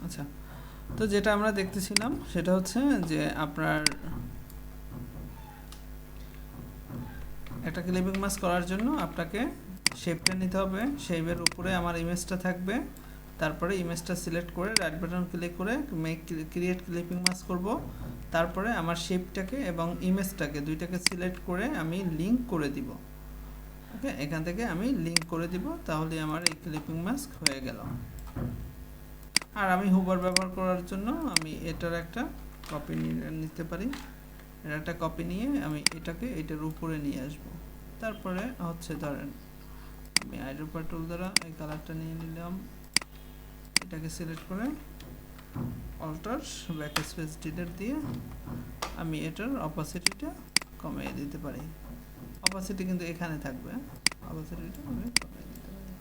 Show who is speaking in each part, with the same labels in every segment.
Speaker 1: আচ্ছা, তো যেটা আমরা দেখতেছিলাম সেটা হচ্ছে যে আপনার একটা ক্লিপিং মাস্ক করার জন্য আপনাকে শেপটা নিতে হবে। শেপের উপরে আমার ইমেজটা থাকবে, তারপরে ইমেজটা সিলেক্ট করে রাইট বাটন ক্লিক করে মেক ক্রিয়েট ক্লিপিং মাস্ক করব। তারপরে আমার শেপটাকে এবং ইমেজটাকে দুইটাকে সিলেক্ট করে আমি লিঙ্ক করে দিব। ওকে, এখান থেকে আমি লিঙ্ক করে দিব, তাহলে আমার এই ক্লিপিং মাস্ক হয়ে গেল। আর আমি হুবার ব্যবহার করার জন্য আমি এটার একটা কপি নিতে পারি। এর একটা কপি নিয়ে আমি এটাকে এটার উপরে নিয়ে আসব। তারপরে হচ্ছে ধরেন আমি আইড্রপার টুল দ্বারা এই কালারটা নিয়ে নিলাম, এটাকে সিলেক্ট করে অল্টার ব্যাক স্পেস ডিলিট দিয়ে আমি এটার অপাসিটিটা কমিয়ে দিতে পারি। অপাসিটি কিন্তু এখানে থাকবে, অপাসিটিটা আমি কমিয়ে দিতে পারি।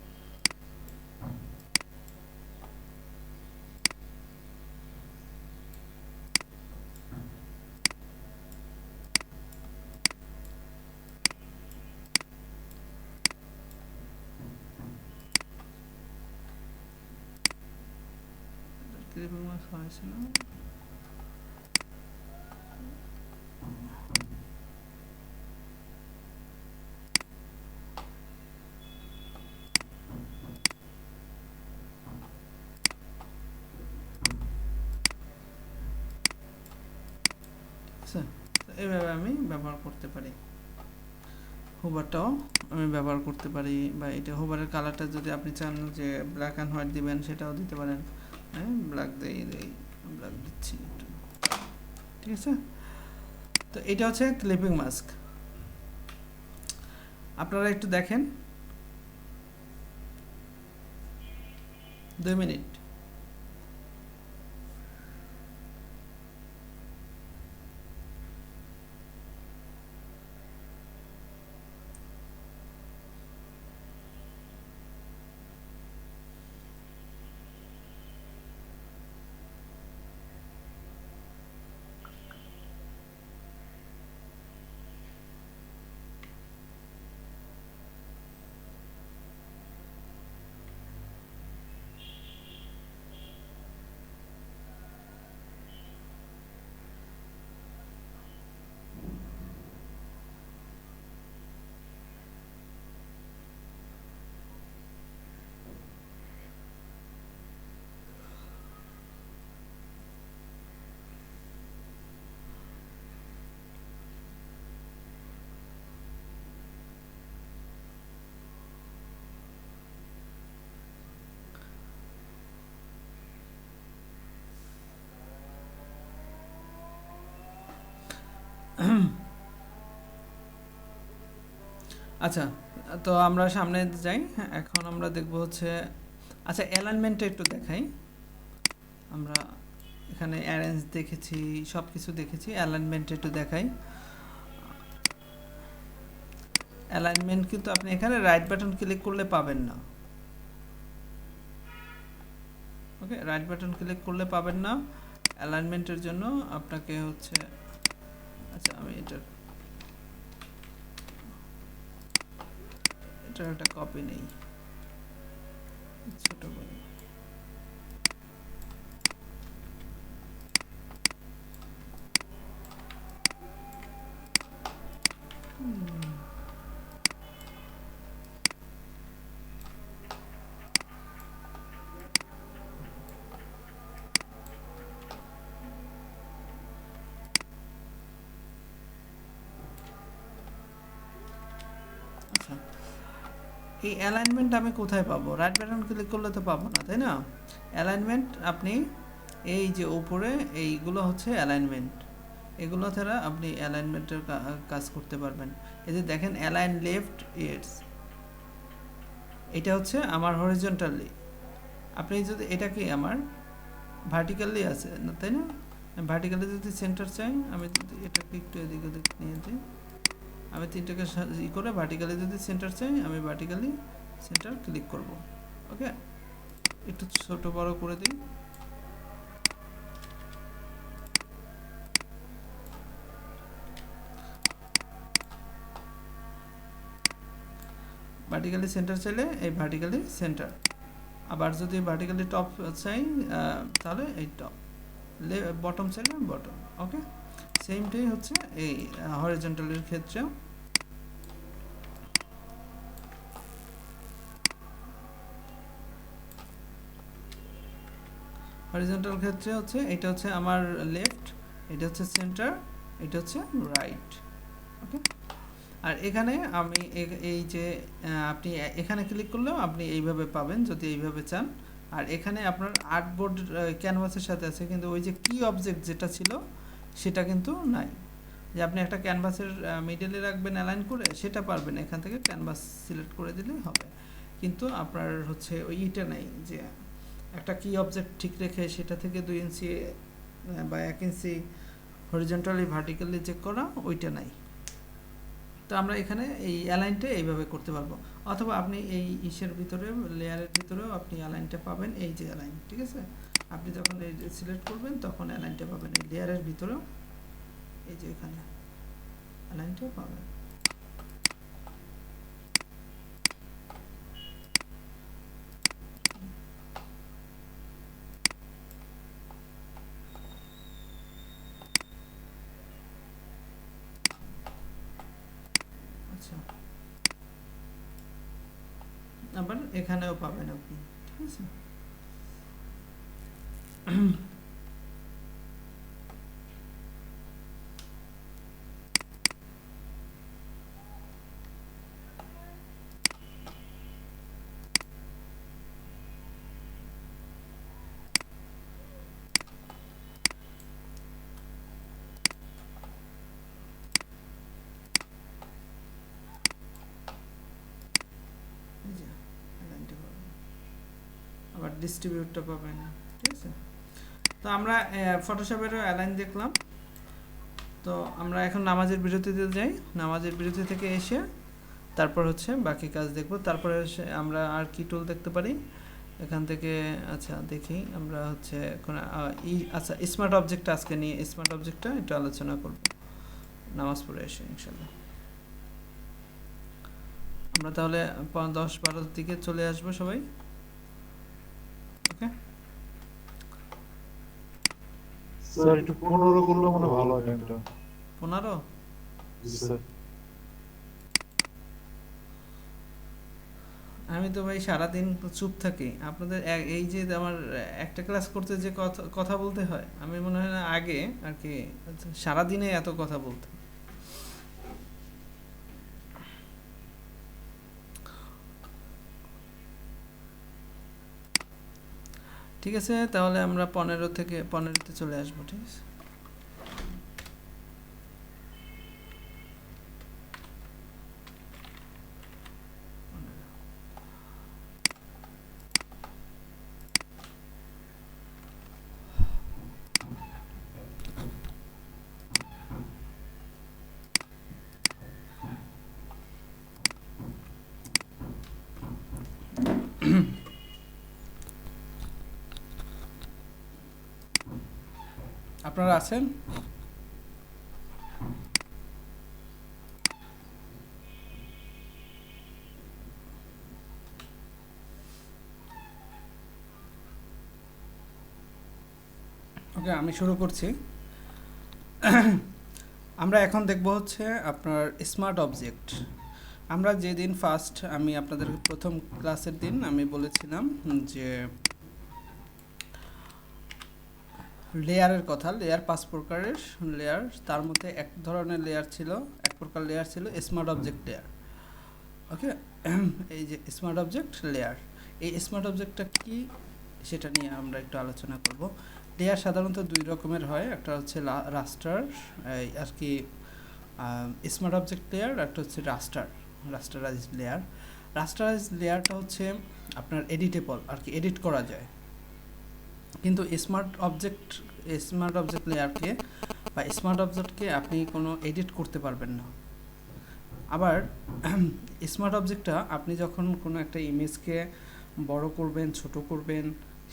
Speaker 1: ক্লিপিং মার্ক হয়েছিল। আচ্ছা, এইভাবে আমি ব্যবহার করতে পারি। হুবারটাও আমি ব্যবহার করতে পারি, বা এটা হুবারের কালারটা যদি আপনি চান যে ব্ল্যাক অ্যান্ড হোয়াইট দিবেন সেটাও দিতে পারেন। হ্যাঁ, ব্ল্যাক ব্ল্যাক দিচ্ছি একটু, ঠিক আছে। তো এটা হচ্ছে ক্লিপিং মাস্ক। আপনারা একটু দেখেন, 2 মিনিট। আচ্ছা, তো আমরা সামনে যাই। হ্যাঁ, এখন আমরা দেখব হচ্ছে, আচ্ছা অ্যালাইনমেন্টটা একটু দেখাই। আমরা এখানে অ্যারেঞ্জ দেখেছি, সব কিছু দেখেছি, অ্যালাইনমেন্ট একটু দেখাই। অ্যালাইনমেন্ট কিন্তু আপনি এখানে রাইট বাটন ক্লিক করলে পাবেন না। ওকে, রাইট বাটন ক্লিক করলে পাবেন না অ্যালাইনমেন্টের জন্য। আপনাকে হচ্ছে, আচ্ছা আমি এটার একটা কপি নেই, ছোট করে। আচ্ছা, এই অ্যালাইনমেন্ট আমি কোথায় পাবো? রাইট বাটন ক্লিক করলে তো পাবো না, তাই না? অ্যালাইনমেন্ট আপনি এই যে উপরে এইগুলো হচ্ছে অ্যালাইনমেন্ট, এগুলো ছাড়া আপনি অ্যালাইনমেন্টের কাজ করতে পারবেন। এই যে দেখেন অ্যালাইন লেফট ইয়েটস, এটা হচ্ছে আমার হরিজন্টালি। আপনি যদি এটা কি আমার ভার্টিক্যালি আছে না, তাই না? ভার্টিক্যালি যদি সেন্টার চাই, আমি যদি এটাকে একটু এদিকে ওদিকে নিয়ে দিই, আমি তিনটাকে ই করে ভার্টিক্যালি যদি সেন্টার চাই, আমি ভার্টিক্যালি সেন্টার ক্লিক করব। ওকে, একটু ছোট বড় করে দিই। ভার্টিক্যালি সেন্টার চাইলে এই ভার্টিক্যালি সেন্টার আবার যদি ভার্টিক্যালি টপ চাই তাহলে এই টপ, বটম চাইলে বটম। ওকে, সেমটাই হচ্ছে এই হরিজন্টালের ক্ষেত্রেও। হরিজন্টাল ক্ষেত্রে হচ্ছে এটা হচ্ছে আমার লেফট, এটা হচ্ছে সেন্টার, এটা হচ্ছে রাইট। ওকে, আর এখানে আমি এই যে আপনি এখানে ক্লিক করলেও আপনি এইভাবে পাবেন যদি এইভাবে চান। আর এখানে আপনার আর্টবোর্ড ক্যানভাসের সাথে আছে, কিন্তু ওই যে কি অবজেক্ট যেটা ছিল সেটা কিন্তু নাই। যে আপনি একটা ক্যানভাসের মিডলে রাখবেন অ্যালাইন করে, সেটা পারবেন এখান থেকে ক্যানভাস সিলেক্ট করে দিলেই হবে। কিন্তু আপনার হচ্ছে ওইটা নাই যে একটা কি অবজেক্ট ঠিক রেখে সেটা থেকে 2 ইঞ্চি বা 1 ইঞ্চি হরিজন্টালি ভার্টিক্যালি চেক করা, ওইটা নাই। তো আমরা এখানে এই অ্যালাইনটা এইভাবে করতে পারবো, অথবা আপনি এই ইসের ভিতরে লেয়ারের ভিতরেও আপনি অ্যালাইনটা পাবেন। এই যে অ্যালাইন, ঠিক আছে, আপনি যখন এই সিলেক্ট করবেন তখন অ্যালাইনটা পাবেন এই লেয়ারের ভিতরেও, এই যে এখানে অ্যালাইনটা পাবেন। আচ্ছা, আবার এখানেও পাবেন আপনি, ঠিক আছে। এই যে অ্যালাইনটা পাবেন, আবার ডিস্ট্রিবিউটটা পাবেন, ঠিক আছে। তো আমরা ফটোশপেরও অ্যালাইন দেখলাম। তো আমরা এখন নামাজের বিরতিতে যাই, নামাজের বিরতি থেকে এসে তারপর হচ্ছে বাকি কাজ দেখব। তারপরে আমরা আর কি টুল দেখতে পারি এখান থেকে। আচ্ছা দেখি আমরা হচ্ছে আচ্ছা স্মার্ট অবজেক্টটা আজকে নিয়ে স্মার্ট অবজেক্টটা একটু আলোচনা করব নামাজ পড়ে এসে ইনশাল্লাহ। আমরা তাহলে 10-12 দিকে চলে আসবো সবাই। ওকে
Speaker 2: স্যার, একটু 15 করলে মনে ভালো হয় টাইমটা।
Speaker 1: 15?
Speaker 2: জি স্যার।
Speaker 1: আমি তো ভাই সারাদিন চুপ থাকি। আপনাদের এই যে আমার একটা ক্লাস করতে যে কথা বলতে হয়, আমি মনে হয় না আগে আর কি সারাদিনে এত কথা বলতে। ঠিক আছে, তাহলে আমরা 15 থেকে 15তে চলে আসবো, ঠিক আছে। আপনারা আছেন? ওকে, আমি শুরু করছি। আমরা এখন দেখব হচ্ছে আপনার স্মার্ট অবজেক্ট। আমরা যেদিন ফার্স্ট আমি আপনাদের প্রথম ক্লাসের দিন আমি বলেছিলাম যে লেয়ারের কথা, লেয়ার 5 প্রকারের লেয়ার, তার মধ্যে এক ধরনের লেয়ার ছিল, এক প্রকার লেয়ার ছিল স্মার্ট অবজেক্ট লেয়ার। ওকে, এই যে স্মার্ট অবজেক্ট লেয়ার, এই স্মার্ট অবজেক্টটা কি সেটা নিয়ে আমরা একটু আলোচনা করব। লেয়ার সাধারণত 2 রকমের হয়, একটা হচ্ছে রাস্টার আর কি স্মার্ট অবজেক্ট লেয়ার, একটা হচ্ছে রাস্টারাইজ লেয়ার। রাস্টারাইজ লেয়ারটা হচ্ছে আপনার এডিটেবল আর কি, এডিট করা যায়। কিন্তু স্মার্ট অবজেক্ট লেয়ারকে বা স্মার্ট অবজেক্টকে আপনি কোনো এডিট করতে পারবেন না। আবার স্মার্ট অবজেক্টটা আপনি যখন কোনো একটা ইমেজকে বড় করবেন, ছোট করবেন,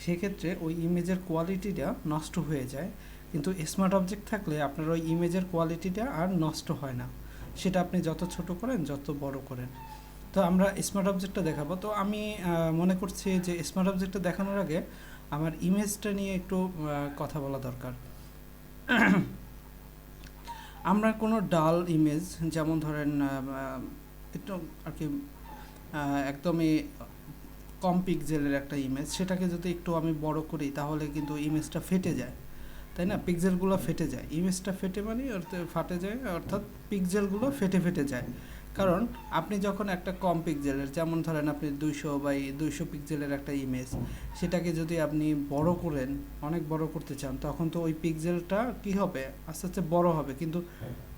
Speaker 1: সেক্ষেত্রে ওই ইমেজের কোয়ালিটিটা নষ্ট হয়ে যায়। কিন্তু স্মার্ট অবজেক্ট থাকলে আপনার ওই ইমেজের কোয়ালিটিটা আর নষ্ট হয় না, সেটা আপনি যত ছোট করেন যত বড় করেন। তো তো আমরা স্মার্ট অবজেক্টটা দেখাবো। তো আমি মনে করছি যে স্মার্ট অবজেক্টটা দেখানোর আগে আমার ইমেজটা নিয়ে একটু কথা বলা দরকার। আমরা কোনো ডাল ইমেজ, যেমন ধরেন একটু আর কি একদমই কম পিক্সেলের একটা ইমেজ, সেটাকে যদি একটু আমি বড় করি তাহলে কিন্তু ইমেজটা ফেটে যায়, তাই না? পিক্সেলগুলো ফেটে যায়, ইমেজটা ফেটে মানে ফাটে যায়, অর্থাৎ পিক্সেলগুলো ফেটে ফেটে যায়। কারণ আপনি যখন একটা কম পিক্সেলের, যেমন ধরেন আপনি 200 পিক্সেলের একটা ইমেজ, সেটাকে যদি আপনি বড় করেন, অনেক বড় করতে চান, তখন তো ওই পিক্সেলটা কি হবে, আস্তে আস্তে বড় হবে। কিন্তু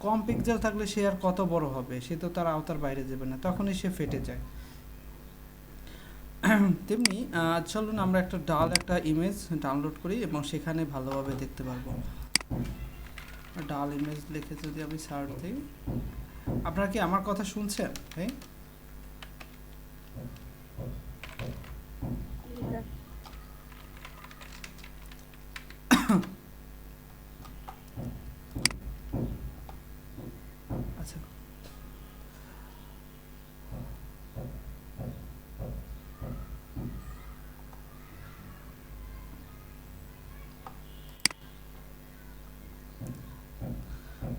Speaker 1: কম পিক্সেল থাকলে সে আর কত বড় হবে, সে তো তার আওতার বাইরে যাবে না, তখনই সে ফেটে যায়। তেমনি চলুন আমরা একটা ইমেজ ডাউনলোড করি এবং সেখানে ভালোভাবে দেখতে পারবো। ডাল ইমেজ লিখে যদি আমি সার্চ দিই, আপনারা কি আমার কথা শুনছেন? হ্যাঁ, আচ্ছা,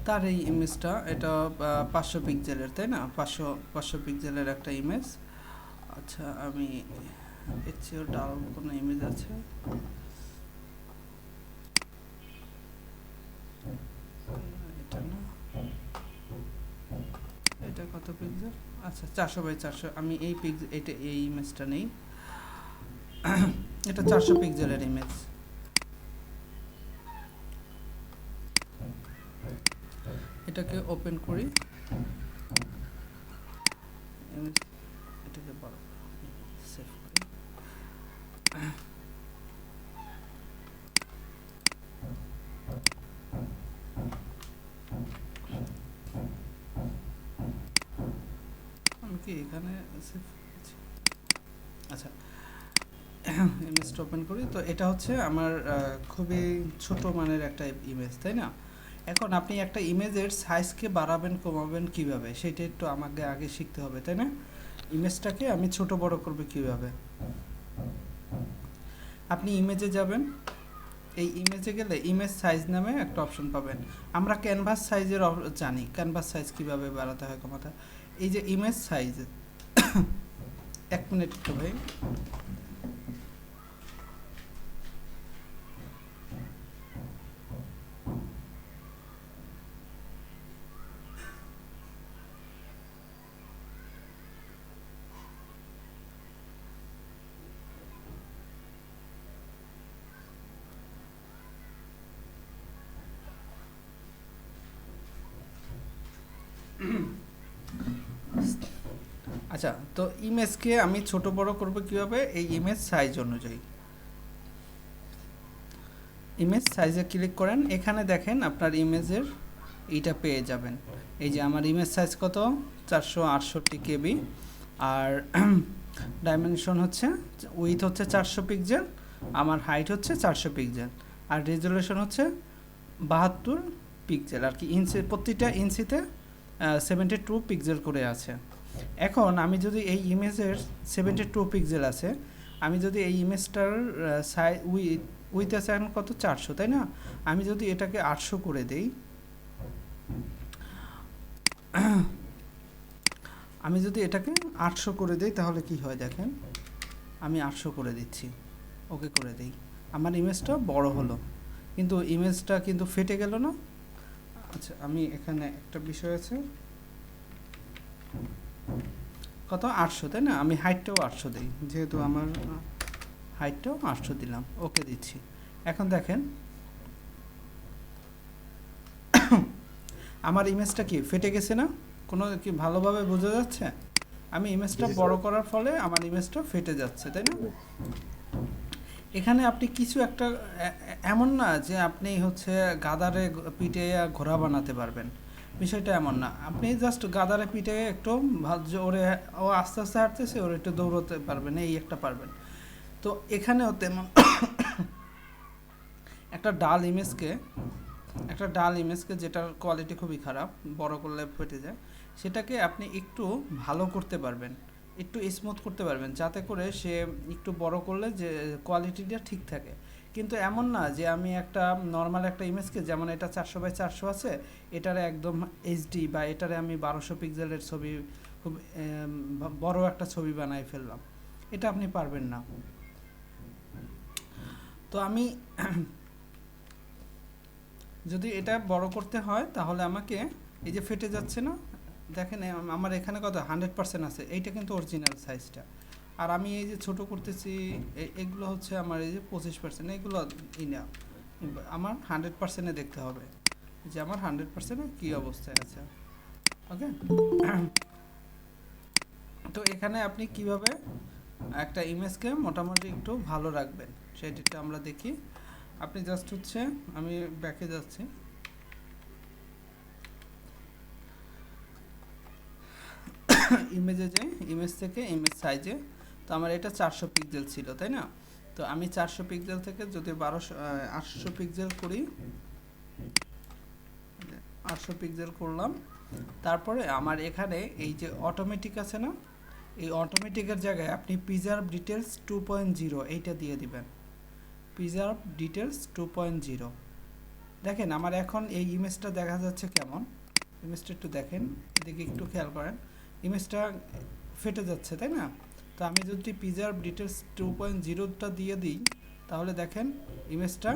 Speaker 1: তার এই ইমেজটা, এটা 500 পিক্সেলের, তাই না? 500 পিক্সেলের একটা ইমেজ। আচ্ছা, আমি এর চেয়েও ডাল কোনো ইমেজ আছে? এটা না, এটা কত পিক্সেল? আচ্ছা, 400 × 400। আমি এই ইমেজটা নেই। এটা 400 পিক্সেলের ইমেজ। এটাকে ওপেন করি, এটাকে বড় সেভ করি। আমি কি এখানে সেভ করেছি? আচ্ছা, ইমেজটা ওপেন করি। তো এটা হচ্ছে আমার খুবই ছোট মানের একটা ইমেজ, তাই না? এখন আপনি একটা ইমেজের সাইজকে বাড়াবেন কমাবেন কিভাবে, সেটা একটু আমাকে আগে শিখতে হবে, তাই না? ইমেজটাকে আমি ছোট বড় করব কিভাবে? আপনি ইমেজে যাবেন, এই ইমেজে গেলে ইমেজ সাইজ নামে একটা অপশন পাবেন। আমরা ক্যানভাস সাইজের জানি, ক্যানভাস সাইজ কিভাবে বাড়াতে হয় কমাতে হয়। এই যে ইমেজ সাইজ, এক মিনিট একটু ভাই। আচ্ছা, তো ইমেজকে আমি ছোট বড় করব কিভাবে? এই ইমেজ সাইজ অনুযায়ী। ইমেজ সাইজে ক্লিক করেন, এখানে দেখেন আপনার ইমেজের এইটা পেয়ে যাবেন। এই যে আমার ইমেজ সাইজ কত, 468 কেবি, আর ডাইমেনশন হচ্ছে, উইথ হচ্ছে 400 পিক্সেল, আমার হাইট হচ্ছে 400 পিক্সেল, আর রেজলিউশন হচ্ছে 72 পিক্সেল আর কি। ইঞ্চি, প্রতিটা ইঞ্চিতে 72 পিক্সেল করে আছে। এখন আমি যদি এই ইমেজের 72 পিক্সেল আছে, আমি যদি এই ইমেজটার উইথ আছে এখন কত, 400, তাই না? আমি যদি এটাকে 800 করে দেই, আমি যদি এটাকে 800 করে দেই তাহলে কি হয় দেখেন। আমি 800 করে দিচ্ছি, ওকে করে দেই, আমার ইমেজটা বড় হলো, কিন্তু ইমেজটা কিন্তু ফেটে গেল না। আচ্ছা, আমি এখানে একটা বিষয় আছে, কত, 800, তাই না? আমি হাইটটাও 800 দিই, যেহেতু আমার হাইটটাও 800 দিলাম, ওকে দিচ্ছি। এখন দেখেন আমার ইমেজটা কি ফেটে গেছে না? কোনো কি ভালোভাবে বোঝা যাচ্ছে? আমি ইমেজটা বড় করার ফলে আমার ইমেজটা ফেটে যাচ্ছে, তাই না? এখানে আপনি কিছু একটা এমন না যে আপনি হচ্ছে গাদারে পিঠে ঘোড়া বানাতে পারবেন, বিষয়টা এমন না। আপনি জাস্ট গাদারে পিঠে একটু ওরে, ও আস্তে আস্তে হাঁটতেছে, ওর একটু দৌড়তে পারবেন, এই একটা পারবেন। তো এখানেও তেমন একটা ডাল ইমেজকে যেটার কোয়ালিটি খুবই খারাপ, বড় করলে ফেটে যায়, সেটাকে আপনি একটু ভালো করতে পারবেন। একটু স্মুথ করতে পারবেন, যাতে করে সে একটু বড় করলে যে কোয়ালিটিটা ঠিক থাকে। কিন্তু এমন না যে আমি একটা নর্মাল একটা ইমেজকে, যেমন এটা 400x400 আছে, এটারে একদম এইচডি বা এটারে আমি 1200 পিক্সেলের ছবি, খুব বড় একটা ছবি বানাই ফেললাম, এটা আপনি পারবেন না। তো আমি যদি এটা বড় করতে হয় তাহলে আমাকে, এই যে ফেটে যাচ্ছে না, দেখেন আমার এখানে কত 100% আছে, এইটা কিন্তু অরিজিনাল সাইজটা। আর আমি এই যে ছোট করতেছি, এগুলো হচ্ছে আমার এই যে 25%, এগুলো না, আমার 100%-এ দেখতে হবে যে আমার 100%-এ কী অবস্থায় আছে। ওকে, তো এখানে আপনি কিভাবে একটা ইমেজকে মোটামুটি একটু ভালো রাখবেন সেটা আমরা দেখি। আপনি জাস্ট হচ্ছে, আমি ব্যাকে যাচ্ছি, ইমেজে যাই, ইমেজ থেকে ইমেজ সাইজে। তো আমার এটা 400 পিক্সেল ছিল, তাই না? তো আমি 400 পিক্সেল থেকে যদি 800 পিক্সেল করি, 800 পিক্সেল করলাম, তারপরে আমার এখানে এই যে অটোমেটিক আছে না, এই অটোমেটিকের জায়গায় আপনি প্রিজার্ভ ডিটেলস 2.0 এইটা দিয়ে দিবেন। Preserve details 2.0। দেখেন আমার এখন এই ইমেজটা দেখা যাচ্ছে কেমন, ইমেজটা একটু দেখেন, এদিকে একটু খেয়াল করেন, ইমেজটা ফেটে যাচ্ছে, তাই না? তো আমি যদি প্রিজার্ভ ডিটেলস 2.0টা দিয়ে দিই, তাহলে দেখেন ইমেজটা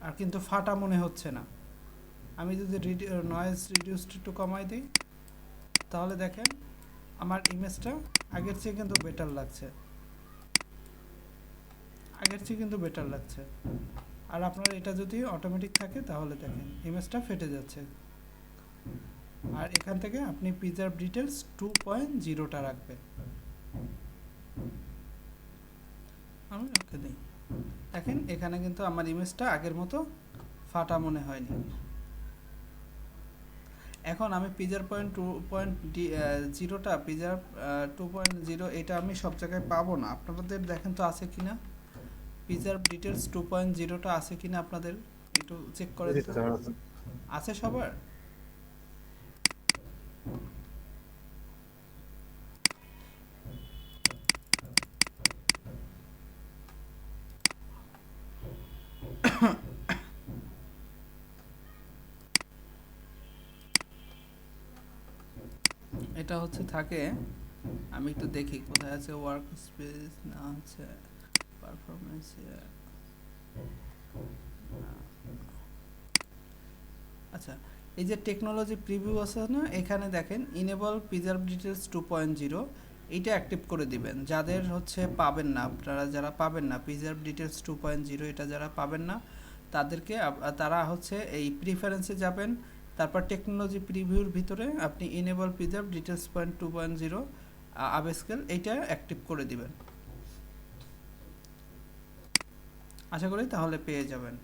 Speaker 1: আর কিন্তু ফাটা মনে হচ্ছে না। আমি যদি নয়েজ রিডিউসড একটু কমাই দিই, তাহলে দেখেন আমার ইমেজটা আগের চেয়ে কিন্তু বেটার লাগছে, আগের চেয়ে কিন্তু বেটার লাগছে। আর আপনার এটা যদি অটোমেটিক থাকে তাহলে দেখেন ইমেজটা ফেটে যাচ্ছে। আর এখান থেকে আপনি প্রিজার্ভ ডিটেলস 2.0টা রাখবেন। আমি ওকে দিই, দেখেন এখানে কিন্তু আমার ইমেজটা আগের মতো ফাটা মনে হয়নি। এখন আমি প্রিজার্ভ 2.0টা, প্রিজার্ভ 2.0 এটা আমি সব জায়গায় পাবো না, আপনাদের দেখেন তো আছে কিনা, প্রিজার্ভ ডিটেলস 2.0টা আছে কিনা আপনাদের একটু চেক করে
Speaker 2: জি
Speaker 1: দিতে
Speaker 2: স্যার, আছে।
Speaker 1: আছে সবার? এটা হচ্ছে থাকে, আমি একটু দেখি কোথায় আছে, ওয়ার্ক স্পেস না আছে পারফরমেন্স। আচ্ছা, এই যে টেকনোলজি প্রিভিউ আছে না, এখানে দেখেন ইনেবল প্রিজার্ভ ডিটেলস 2.0, এইটা অ্যাক্টিভ করে দিবেন। যাদের হচ্ছে পাবেন না, আপনারা যারা পাবেন না প্রিজার্ভ ডিটেলস 2.0, এটা যারা পাবেন না তাদেরকে তারা হচ্ছে এই প্রিফারেন্সে যাবেন, তারপর টেকনোলজি প্রিভিউর ভিতরে আপনি ইনেবল প্রিজার্ভ ডিটেলস 2.0 আবেস্কেল এইটা অ্যাক্টিভ করে দিবেন। আশা করি তাহলে পেয়ে যাবেন।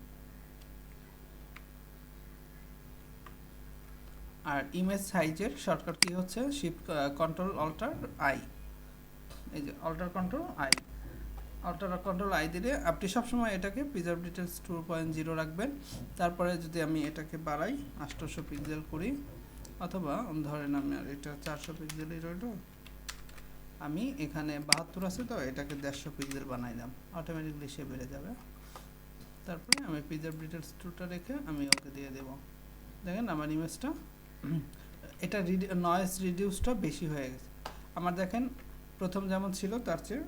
Speaker 1: আর ইমেজ সাইজের শর্টকাট কি হচ্ছে, শিফট কন্ট্রোল অল্টার আই, এই যে alter control I, alter control I দিলে আপনি সবসময় এটাকে প্রিজার্ভ ডিটেলস 2.0 রাখবেন। তারপরে যদি আমি এটাকে বাড়াই 800 পিক্সেল করি, অথবা ধরেন আমি আর এটা 400 পিক্সেলই রইল, আমি এখানে 72 আছে তো এটাকে 150 পিক্সেল বানাইলাম, অটোমেটিকলি সে বেড়ে যাবে। তারপরে আমি প্রিজার্ভ ডিটেলস 2টা রেখে আমি ওকে দিয়ে দেব। দেখেন আমার ইমেজটা এটা নয়েজ রিডিউসটা বেশি হয়ে গেছে আমার, দেখেন প্রথম যেমন ছিল তার চেয়ে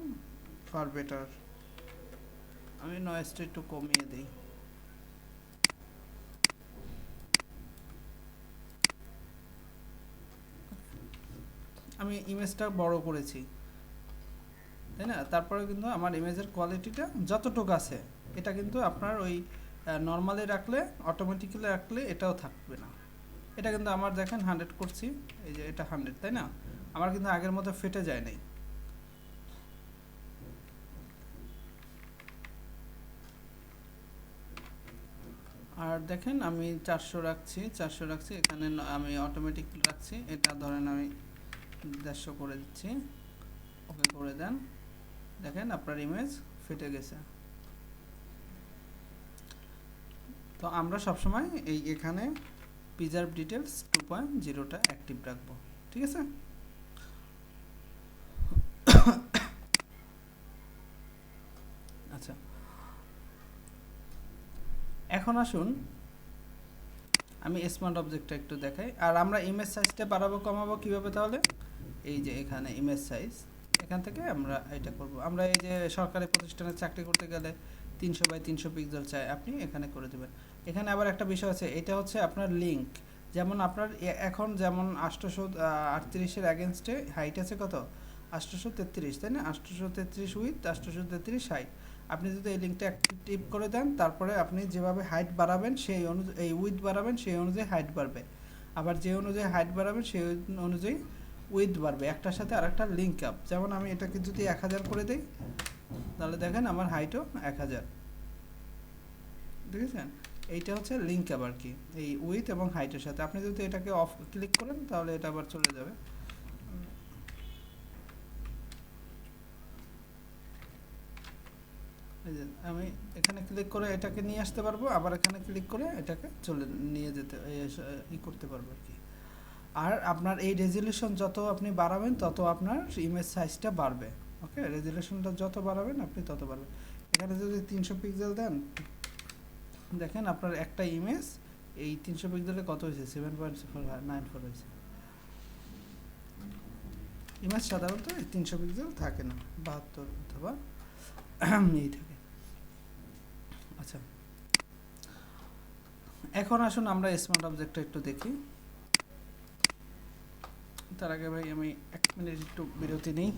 Speaker 1: ফার বেটার। আমি নয়েজটা একটু কমিয়ে দিই। আমি ইমেজটা বড় করেছি, তাই না? তারপরে কিন্তু আমার ইমেজের কোয়ালিটিটা যতটুকু আছে, এটা কিন্তু আপনার ওই নর্মালি রাখলে, অটোমেটিক্যালি রাখলে এটাও থাকবে না। এটা কিন্তু আমার দেখেন 100 করছি, এই যে এটা 100, তাই না? আমার কিন্তু আগের মতো ফেটে যায় নাই। আর দেখেন আমি 400 রাখছি, এখানে আমি অটোমেটিক রাখছি, এটা ধরেন আমি 150 করে দিচ্ছি, ওকে করে দেন। দেখেন আপনার ইমেজ ফেটে গেছে। তো আমরা সবসময় এই এখানে প্রিজার্ভ ডিটেলস 2.0টা অ্যাক্টিভ রাখবো, ঠিক আছে? এখন আসুন আমি স্মার্ট অবজেক্টটা একটু দেখাই। আর আমরা ইমেজ সাইজটা বাড়াবো কমাবো কিভাবে তাহলে? এই যে এখানে ইমেজ সাইজ, এখান থেকে আমরা এটা করব। আমরা এই যে সরকারি প্রতিষ্ঠানে চাকরি করতে গেলে 300 × 300 পিক্সেল চাই, আপনি এখানে করে দেবেন। এখানে আবার একটা বিষয় আছে, এটা হচ্ছে আপনার লিঙ্ক। যেমন আপনার এখন যেমন 838-এর অ্যাগেনস্টে হাইট আছে কত? 833, তাই না? 833 উইথ, 833 হাইট। আপনি যদি এই লিঙ্কটা অ্যাক্টিভ করে দেন, তারপরে আপনি যেভাবে হাইট বাড়াবেন সেই অনুযায়ী, এই উইথ বাড়াবেন সেই অনুযায়ী হাইট বাড়বে। আবার যে অনুযায়ী হাইট বাড়াবেন সেই অনুযায়ী উইথ বাড়বে। একটার সাথে আরেকটা লিঙ্ক আপ। যেমন আমি এটাকে যদি 1000 করে দিই, তাহলে দেখেন আমার হাইটও 1000, দেখেছেন? এইটা হচ্ছে লিঙ্ক আপ আর কি, এই উইথ এবং হাইটের সাথে। আপনি যদি এটাকে অফ ক্লিক করেন তাহলে এটা আবার চলে যাবে। আমি এখানে ক্লিক করে এটাকে নিয়ে আসতে পারবো, আবার এখানে ক্লিক করে এটাকে নিয়ে যেতে করতে পারবো আর কি। আর আপনার এই রেজুলেশন যত আপনি বাড়াবেন তত আপনার ইমেজ সাইজটা বাড়বে। ওকে, রেজুলেশনটা যত বাড়াবেন আপনি তত বাড়বে। এখানে যদি 300 পিক্সেল দেন, দেখেন আপনার একটা ইমেজ এই 300 পিক্সেলে কত হয়েছে? 7.94 হয়েছে। ইমেজ সাধারণত 300 পিক্সেল থাকে না, 72 অথবা এই থাকে। আচ্ছা, এখন আসুন আমরা স্মার্ট অবজেক্টটা একটু দেখি। তার আগে ভাই আমি 1 মিনিট একটু বিরতি নিই।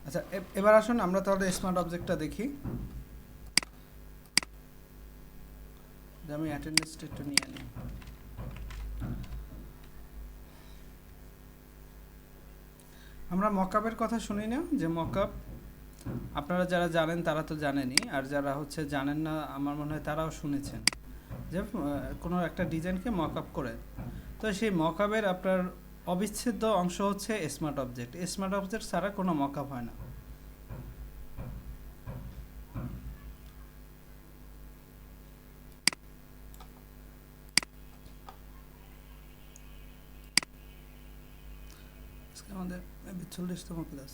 Speaker 1: আচ্ছা, এবার আসুন আমরা তাহলে স্মার্ট অবজেক্টটা দেখি। আমি অ্যাটেন্ডেন্সটা একটু নিয়ে নিই। আমরা মকআপের কথা শুনি না, যে মকআপ আপনারা যারা জানেন তারা তো জানেনই, আর যারা হচ্ছে জানেন না আমার মনে হয় তারাও শুনেছেন, যে কোনো একটা ডিজাইনকে মকআপ করে। তো সেই মকআপের আপনার অবিচ্ছেদ্য অংশ হচ্ছে স্মার্ট অবজেক্ট। স্মার্ট অবজেক্ট ছাড়া কোনো মকআপ হয় না। আমাদের 40তম ক্লাস।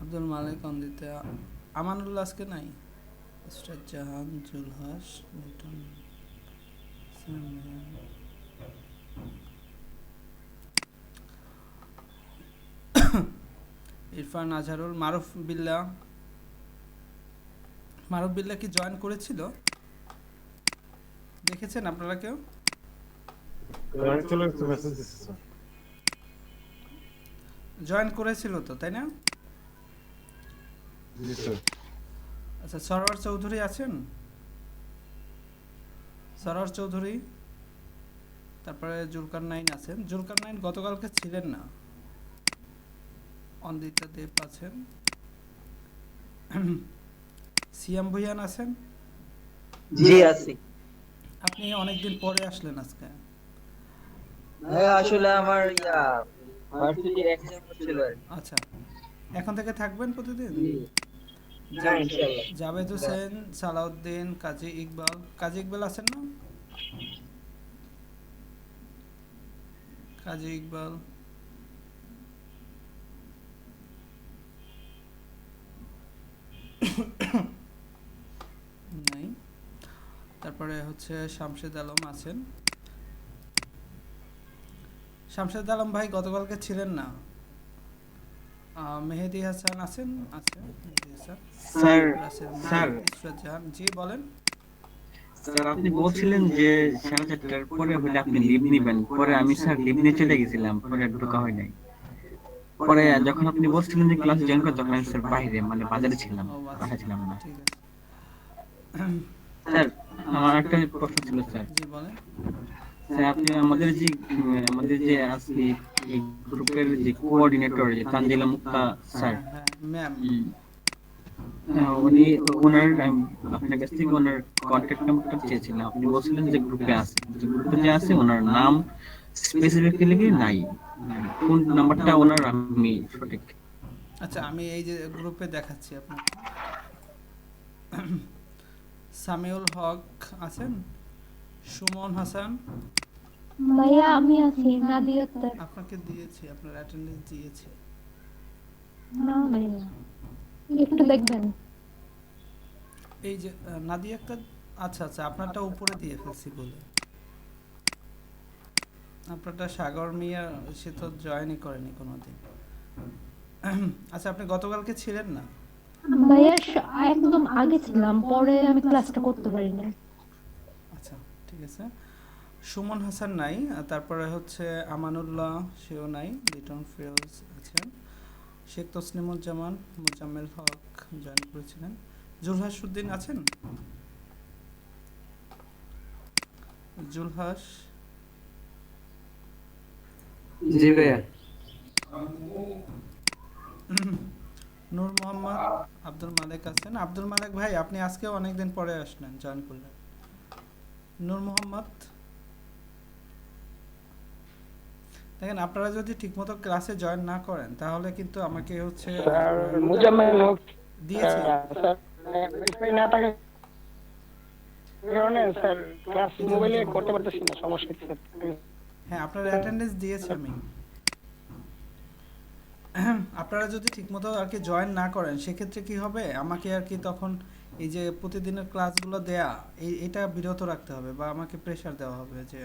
Speaker 1: আব্দুল মালিক অন্দিতে, আমানুল্লাহ আজকে নাই, ইসরাত জাহান, জুলহাস, নিউটন, ইরফান, আজহারুল, মারুফ বিল্লাহ। মারুফ বিল্লাহ কি জয়েন করেছিল? দেখেছেন আপনারা কেউ? জয়েন করেছিল তো, তাই না? আচ্ছা, সরওয়ার চৌধুরী আছেন? সরওয়ার চৌধুরী, তারপরে জুলকার নাইন আছেন। জুলকার নাইন গতকালকে ছিলেন না। অন্দিতা দেব আছেন। সিয়াম ভুইয়ান আছেন?
Speaker 3: জি আছি।
Speaker 1: আপনি অনেকদিন পরে আসলেন আজকে।
Speaker 3: আসলে আমার ভার্সিটির এক্সাম ছিল।
Speaker 1: আচ্ছা, এখন থেকে থাকবেন প্রতিদিন?
Speaker 3: হ্যাঁ, ইনশাআল্লাহ।
Speaker 1: জাভেদ হোসেন, সালাউদ্দিন, কাজী ইকবাল। কাজী ইকবাল আছেন না? কাজী ইকবাল, নাই। তারপরে হচ্ছে শামশেদ আলম আছেন। শামশেদ আলম ভাই গতকালকে ছিলেন না। মেহেদি হাসান আছেন? আছেন মেহেদি হাসান
Speaker 3: স্যার,
Speaker 1: রাসেল,
Speaker 3: স্যার।
Speaker 1: ইসরাত জাহান। জি বলেন।
Speaker 4: স্যার আপনি বলছিলেন যে 4:30টার পরে হলে আপনি লিভ নিবেন, পরে আমি স্যার লিভ নিয়ে চলে গেছিলাম, পরে আর ঢোকা হয় নাই। পরে যখন আপনি বলছিলেন যে ক্লাস জয়েন করতে, তখন আমি স্যার বাইরে মানে বাজারে ছিলাম,
Speaker 1: ও আচ্ছা,
Speaker 4: বাসায় ছিলাম না।
Speaker 1: ঠিক আছে।
Speaker 4: স্যার আমার একটা প্রশ্ন ছিল স্যার।
Speaker 1: জি বলেন।
Speaker 4: স্যার আপনি আমাদের যে আজকে এই গ্রুপের যে কোঅর্ডিনেটর যে তানজিলা মুক্তা স্যার,
Speaker 1: হ্যাঁ হ্যাঁ ম্যাম।
Speaker 4: উম, উনি ওনার আপনার কাছ থেকে ওনার কন্ট্যাক্ট নাম্বারটা চেয়েছিলাম। আপনি বলছিলেন যে গ্রুপে আছে, যে গ্রুপে যে আছে ওনার নাম স্পেসিফিক্যালি নাই, কোন নাম্বারটা ওনার আমি সঠিক।
Speaker 1: আচ্ছা আমি এই যে গ্রুপে দেখাচ্ছি আপনাকে। সামিউল হক আছেন, সুমন হাসান,
Speaker 5: ভাইয়া আমি আছি নাদিয়া আক্তার।
Speaker 1: আপনাকে দিয়েছি, আপনার অ্যাটেন্ডেন্স দিয়েছি।
Speaker 5: না ভাইয়া, একটু দেখবেন।
Speaker 1: এই যে নাদিয়া আক্তার, আচ্ছা আচ্ছা আপনারটা উপরে দিয়ে ফেলছি বলে। আপনারটা সাগর মিয়া, সে তো জয়েনই করেনি কোনোদিন। আচ্ছা আপনি গতকালকে ছিলেন না?
Speaker 5: ভাইয়া একদম আগে ছিলাম, পরে আমি ক্লাসটা করতে পারি না।
Speaker 1: আচ্ছা ঠিক আছে। সুমন হাসান নাই, আর তারপরে হচ্ছে আমানুল্লাহ, সেও নাই। লিটন ফিরোজ আছেন, শেখ তসনিমুজ্জামান, মোজাম্মেল হক জয়েন করেছিলেন। জুলহাসউদ্দিন আছেন? জুলহাস,
Speaker 6: জি ভাইয়া।
Speaker 1: নূর মোহাম্মদ, আব্দুল মালেক আছেন। আব্দুল মালেক ভাই আপনি আজকে অনেকদিন পরে আসলেন, জয়েন করলেন। নূর মোহাম্মদ, দেখেন আপনারা যদি ঠিকমতো ক্লাসে জয়েন না করেন তাহলে কিন্তু আমাকে হচ্ছে
Speaker 6: স্যার মুজাম্মেল হক
Speaker 1: দিয়েছি।
Speaker 6: স্যার ওয়াইফাই না থাকার কারণে স্যার ক্লাস মোবাইলে করতে পারতেছি না, সমস্যা হচ্ছে স্যার।
Speaker 1: হ্যাঁ আপনার অ্যাটেন্ডেন্স দিয়েছি আমি। আপনারা যদি ঠিকমতো আর কি জয়েন না করেন সেক্ষেত্রে কি হবে, আমাকে আর কি তখন এই যে প্রতিদিনের ক্লাসগুলো দেয়া এটা বিরত রাখতে হবে, বা আমাকে প্রেসার দেওয়া হবে যে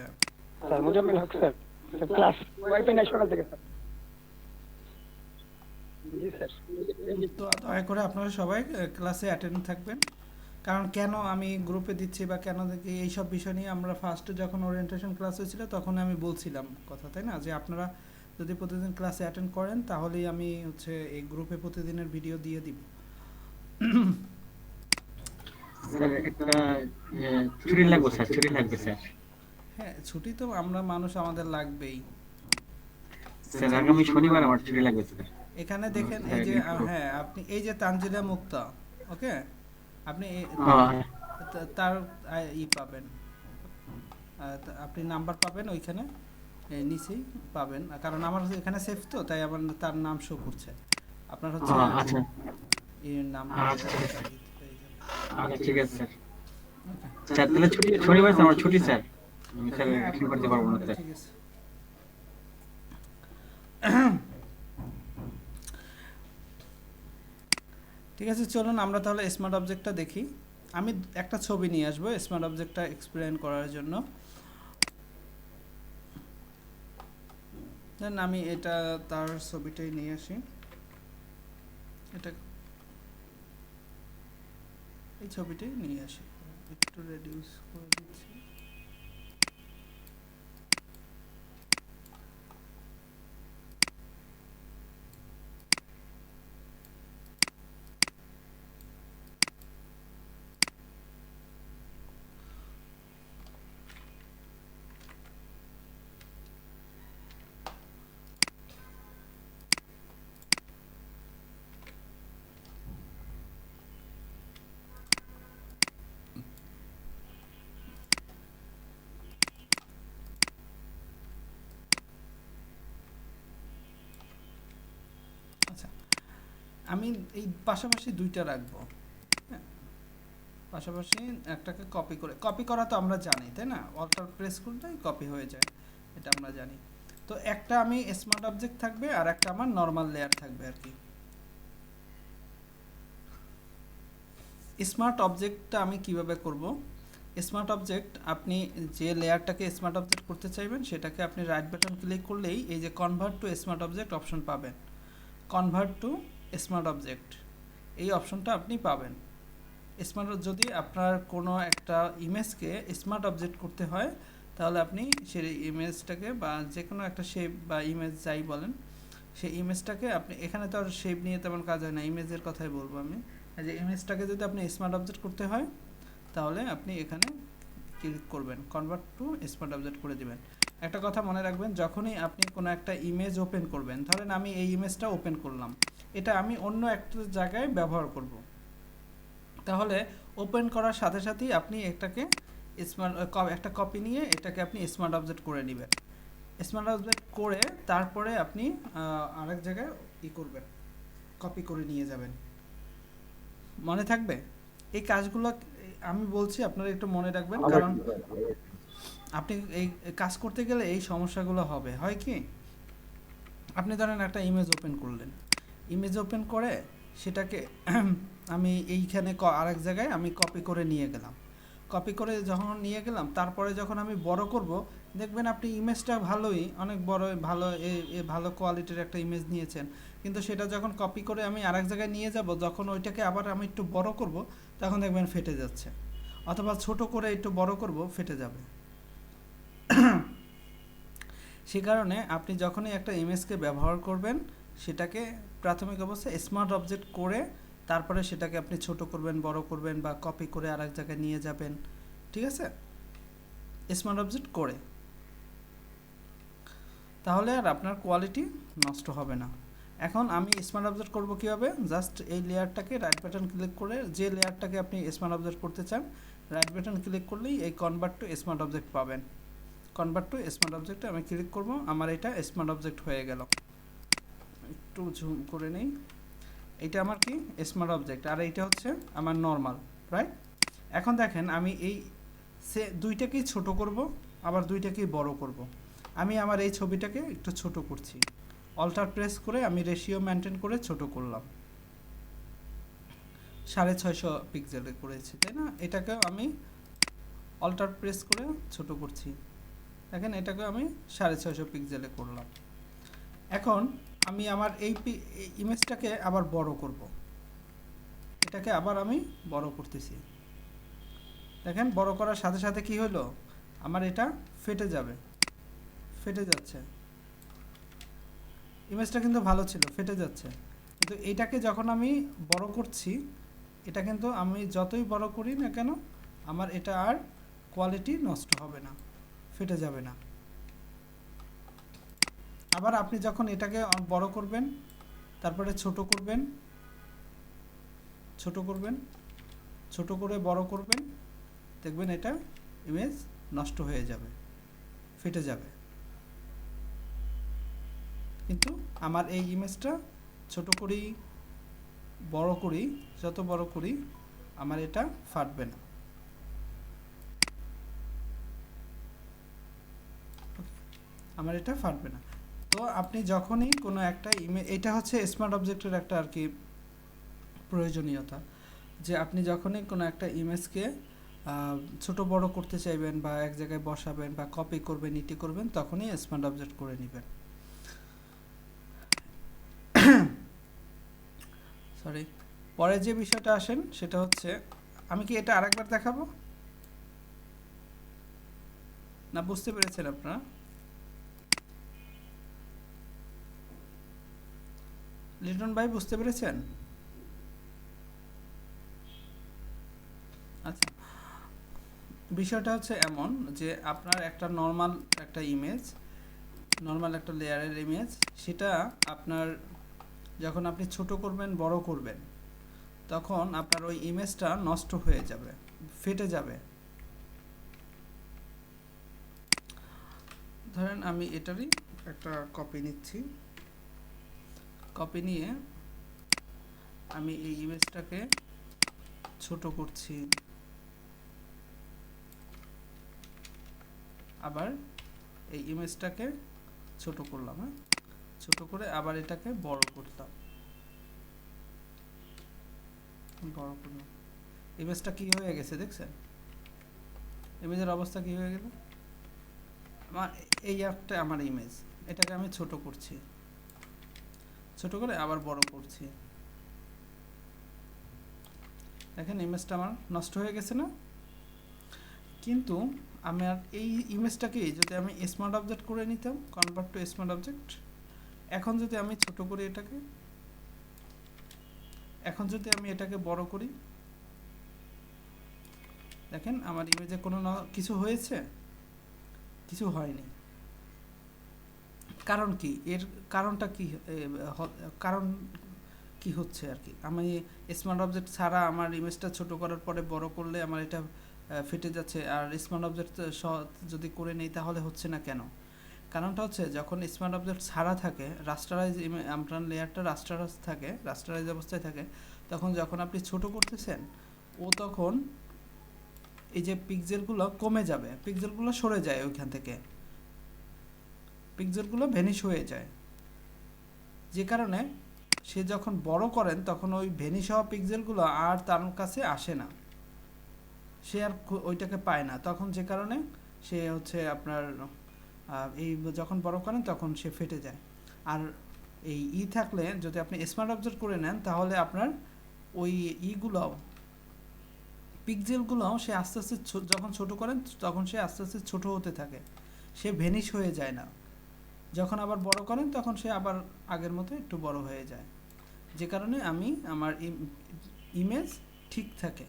Speaker 6: স্যার মুজাম্মেল হক স্যার, ক্লাস ওয়াইফাই নাই সকাল থেকে স্যার। জি স্যার।
Speaker 1: তো দয়া করে আপনারা সবাই ক্লাসে অ্যাটেন্ড থাকবেন। কারণ কেন আমি গ্রুপে দিচ্ছি বা কেন দেখি এইসব বিষয় নিয়ে আমরা ফার্স্টে যখন ওরিয়েন্টেশন ক্লাস হয়েছিল তখন আমি বলছিলাম কথা, তাই না, যে আপনারা যদি প্রতিদিন ক্লাসে অ্যাটেন্ড করেন তাহলেই আমি হচ্ছে এই গ্রুপে প্রতিদিনের ভিডিও দিয়ে দিব।
Speaker 4: স্যার একটা ছুটি লাগবে স্যার, ছুটি লাগবে স্যার।
Speaker 1: হ্যাঁ ছুটি তো আমরা মানুষ, আমাদের লাগবেই।
Speaker 4: স্যার আগামী শনিবার আমার ছুটি লাগবে স্যার।
Speaker 1: এখানে দেখেন এই যে হ্যাঁ আপনি এই যে তানজিলা মুক্তা, ওকে, আপনি তার পাবেন, আপনি নাম্বার পাবেন ওইখানে নিচেই পাবেন, কারণ আমার এখানে সেফ তো তাই আমার তার নাম শো করছে। আপনার হচ্ছে
Speaker 4: আচ্ছা
Speaker 1: এই নাম
Speaker 4: আচ্ছা ঠিক আছে স্যার। স্যার তাহলে ছুটি শনিবার স্যার আমার ছুটি স্যার, আমি স্যার অ্যাটেন্ড করতে পারবো না স্যার।
Speaker 1: ঠিক আছে। ঠিক আছে চলুন আমরা তাহলে স্মার্ট অবজেক্টটা দেখি। আমি একটা ছবি নিয়ে আসবো স্মার্ট অবজেক্টটা এক্সপ্লেন করার জন্য। দেন আমি এটা তার ছবিটাই নিয়ে আসি। এটা এই ছবিটাই নিয়ে আসি, একটু রেডিউস করে দিচ্ছি। আচ্ছা আমি এই পাশাপাশি দুইটা রাখবো, হ্যাঁ পাশাপাশি একটাকে কপি করা তো আমরা জানি তাই না, অল্টার প্রেস করলেই কপি হয়ে যায়, এটা আমরা জানি। তো একটা আমি স্মার্ট অবজেক্ট থাকবে আর একটা আমার নর্মাল লেয়ার থাকবে আর কি। স্মার্ট অবজেক্টটা আমি কিভাবে করব, স্মার্ট অবজেক্ট আপনি যে লেয়ারটাকে স্মার্ট অবজেক্ট করতে চাইবেন সেটাকে আপনি রাইট বাটন ক্লিক করলেই এই যে convert to smart object option পাবেন, কনভার্ট টু স্মার্ট অবজেক্ট এই অপশনটা আপনি পাবেন। স্মার্ট যদি আপনার কোনো একটা ইমেজকে স্মার্ট অবজেক্ট করতে হয় তাহলে আপনি সেই ইমেজটাকে বা যে কোনো একটা শেপ বা ইমেজ যাই বলেন সেই ইমেজটাকে আপনি এখানে তো আর শেপ নিয়ে তেমন কাজ হয় না, ইমেজের কথাই বলবো আমি। যে ইমেজটাকে যদি আপনি স্মার্ট অবজেক্ট করতে হয় তাহলে আপনি এখানে ক্লিক করবেন, কনভার্ট টু স্মার্ট অবজেক্ট করে দিবেন। একটা কথা মনে রাখবেন, যখনই আপনি কোনো একটা ইমেজ ওপেন করবেন, ধরেন আমি এই ইমেজটা ওপেন করলাম, এটা আমি অন্য একটা জায়গায় ব্যবহার করব, তাহলে ওপেন করার সাথে সাথেই আপনি এটাকে স্মার্ট একটা কপি নিয়ে এটাকে আপনি স্মার্ট অবজেক্ট করে নেবেন। স্মার্ট অবজেক্ট করে তারপরে আপনি আরেক জায়গায় করবেন, কপি করে নিয়ে যাবেন। মনে থাকবে এই কাজগুলো আমি বলছি, আপনারা একটু মনে রাখবেন, কারণ আপনি এই কাজ করতে গেলে এই সমস্যাগুলো হবে। হয় কি, আপনি ধরেন একটা ইমেজ ওপেন করলেন, ইমেজ ওপেন করে সেটাকে আমি এইখানে আরেক জায়গায় আমি কপি করে নিয়ে গেলাম, কপি করে যখন নিয়ে গেলাম তারপরে যখন আমি বড় করব, দেখবেন আপনি ইমেজটা ভালোই অনেক বড় ভালো ভালো কোয়ালিটির একটা ইমেজ নিয়েছেন, কিন্তু সেটা যখন কপি করে আমি আরেক জায়গায় নিয়ে যাব, যখন ওইটাকে আবার আমি একটু বড় করব তখন দেখবেন ফেটে যাচ্ছে, অথবা ছোট করে একটু বড় করব ফেটে যাবে। সে কারণে আপনি যখনই একটা ইমেজকে ব্যবহার করবেন সেটাকে প্রাথমিক অবস্থায় স্মার্ট অবজেক্ট করে তারপরে সেটাকে আপনি ছোট করবেন, বড় করবেন বা কপি করে আরেক জায়গায় নিয়ে যাবেন, ঠিক আছে, স্মার্ট অবজেক্ট করে, তাহলে আর আপনার কোয়ালিটি নষ্ট হবে না। এখন আমি স্মার্ট অবজেক্ট করব কীভাবে, জাস্ট এই লেয়ারটাকে রাইট বাটন ক্লিক করে, যে লেয়ারটাকে আপনি স্মার্ট অবজেক্ট করতে চান রাইট বাটন ক্লিক করলেই এই কনভার্ট টু স্মার্ট অবজেক্ট পাবেন। কনভার্ট টু স্মার্ট অবজেক্টে আমি ক্লিক করব, আমার এটা স্মার্ট অবজেক্ট হয়ে গেল। একটু জুম করে নেই, এটা আমার কি স্মার্ট অবজেক্ট, আর এইটা হচ্ছে আমার নর্মাল, রাইট। এখন দেখেন আমি এই দুইটাকেই ছোট করব, আবার দুইটাকেই বড় করব। আমি আমার এই ছবিটাকে একটু ছোট করছি, অল্টার প্রেস করে আমি রেশিও মেনটেন করে ছোট করলাম, 650 পিক্সেলে করেছি, তাই না। এটাকেও আমি অল্টার প্রেস করে ছোট করছি, দেখেন এটাকে আমি 650 পিক্সেলে করলাম। এখন আমি আমার এই ইমেজটাকে আবার বড় করব, এটাকে আবার আমি বড় করতেছি, দেখেন বড় করার সাথে সাথে কি হলো, আমার এটা ফেটে যাবে, ফেটে যাচ্ছে, ইমেজটা কিন্তু ভালো ছিল, ফেটে যাচ্ছে। কিন্তু এইটাকে যখন আমি বড় করছি, এটা কিন্তু আমি যতই বড় করি না কেন আমার এটা আর কোয়ালিটি নষ্ট হবে না, ফেটে যাবে না। আবার আপনি যখন এটাকে বড় করবেন, তারপরে ছোট করবেন, ছোট করবেন, ছোট করে বড় করবেন, দেখবেন এটা ইমেজ নষ্ট হয়ে যাবে, ফেটে যাবে। কিন্তু আমার এই ইমেজটা ছোট করি বড় করি, যত বড় করি আমার এটা ফাটবে না। আমার এটা ফাটবে না। তো আপনি যখনই কোনো একটা এটা হচ্ছে স্মার্ট অবজেক্টের একটা আর কি প্রয়োজনীয়তা, যে আপনি যখনই কোনো একটা ইমেজকে ছোট বড় করতে চাইবেন বা এক জায়গায় বসাবেন বা কপি করবেন, ইটি করবেন, তখনই স্মার্ট অবজেক্ট করে নেবেন। সরি, পরে যে বিষয়টা আসেন সেটা হচ্ছে, আমি কি এটা আরেকবার দেখাবো না, বুঝতে পেরেছেন আপনারা? লিটন ভাই বুঝতে পেরেছেন? আচ্ছা, বিষয়টা হচ্ছে এমন যে আপনার একটা নর্মাল একটা ইমেজ, নর্মাল একটা লেয়ারের ইমেজ, সেটা আপনার যখন আপনি ছোট করবেন বড় করবেন তখন আপনার ওই ইমেজটা নষ্ট হয়ে যাবে, ফেটে যাবে। ধরেন আমি এটারই একটা কপি নিচ্ছি, কপি নিয়ে আমি এই ইমেজটাকে ছোট করছি, আবার এই ইমেজটাকে ছোট করলাম, হ্যাঁ, ছোট করে আবার এটাকে বড় করলাম, বড় করলাম, ইমেজটা কি হয়ে গেছে দেখছেন, ইমেজের অবস্থা কি হয়ে গেল। আমার এই একটা আমার ইমেজ, এটাকে আমি ছোট করছি, ছোট করে আবার বড় করছি, দেখেন ইমেজটা আমার নষ্ট হয়ে গেছে না? কিন্তু আমার এই ইমেজটাকে যদি আমি স্মার্ট অবজেক্ট করে নিতাম, কনভার্ট টু স্মার্ট অবজেক্ট, এখন যদি আমি ছোট করি এটাকে, এখন যদি আমি এটাকে বড় করি, দেখেন আমার ইমেজে কোনো কিছু হয়েছে? কিছু হয়নি। কারণ কি? এর কারণটা কি? কারণ কি হচ্ছে আর কি, আমি স্মার্ট অবজেক্ট ছাড়া আমার ইমেজটা ছোট করার পরে বড় করলে আমার এটা ফেটে যাচ্ছে, আর স্মার্ট অবজেক্ট যদি করে নেই তাহলে হচ্ছে না কেন? কারণটা হচ্ছে যখন স্মার্ট অবজেক্ট ছাড়া থাকে, রাস্টারাইজ আপনার লেয়ারটা রাস্টারাইজ থাকে, রাস্টারাইজ অবস্থায় থাকে, তখন যখন আপনি ছোট করতেছেন ও তখন এই যে পিক্সেলগুলো কমে যাবে, পিক্সেলগুলো সরে যায় ওইখান থেকে, পিক্সেলগুলো ভ্যানিশ হয়ে যায়, যে কারণে সে যখন বড় করেন তখন ওই ভ্যানিশ হওয়া পিক্সেলগুলো আর তার কাছে আসে না, সে আর ওইটাকে পায় না, তখন যে কারণে সে হচ্ছে আপনার এই যখন বড় করেন তখন সে ফেটে যায়। আর এই থাকলে যদি আপনি স্মার্ট অবজেক্ট করে নেন তাহলে আপনার ওই ইগুলোও পিক্সেলগুলোও সে আস্তে আস্তে যখন ছোট করেন তখন সে আস্তে আস্তে ছোট হতে থাকে, সে ভ্যানিশ হয়ে যায় না। যখন আবার বড় করেন তখন সে আবার আগের মতো একটু বড় হয়ে যায়, যে কারণে আমি আমার ইমেজ ঠিক থাকে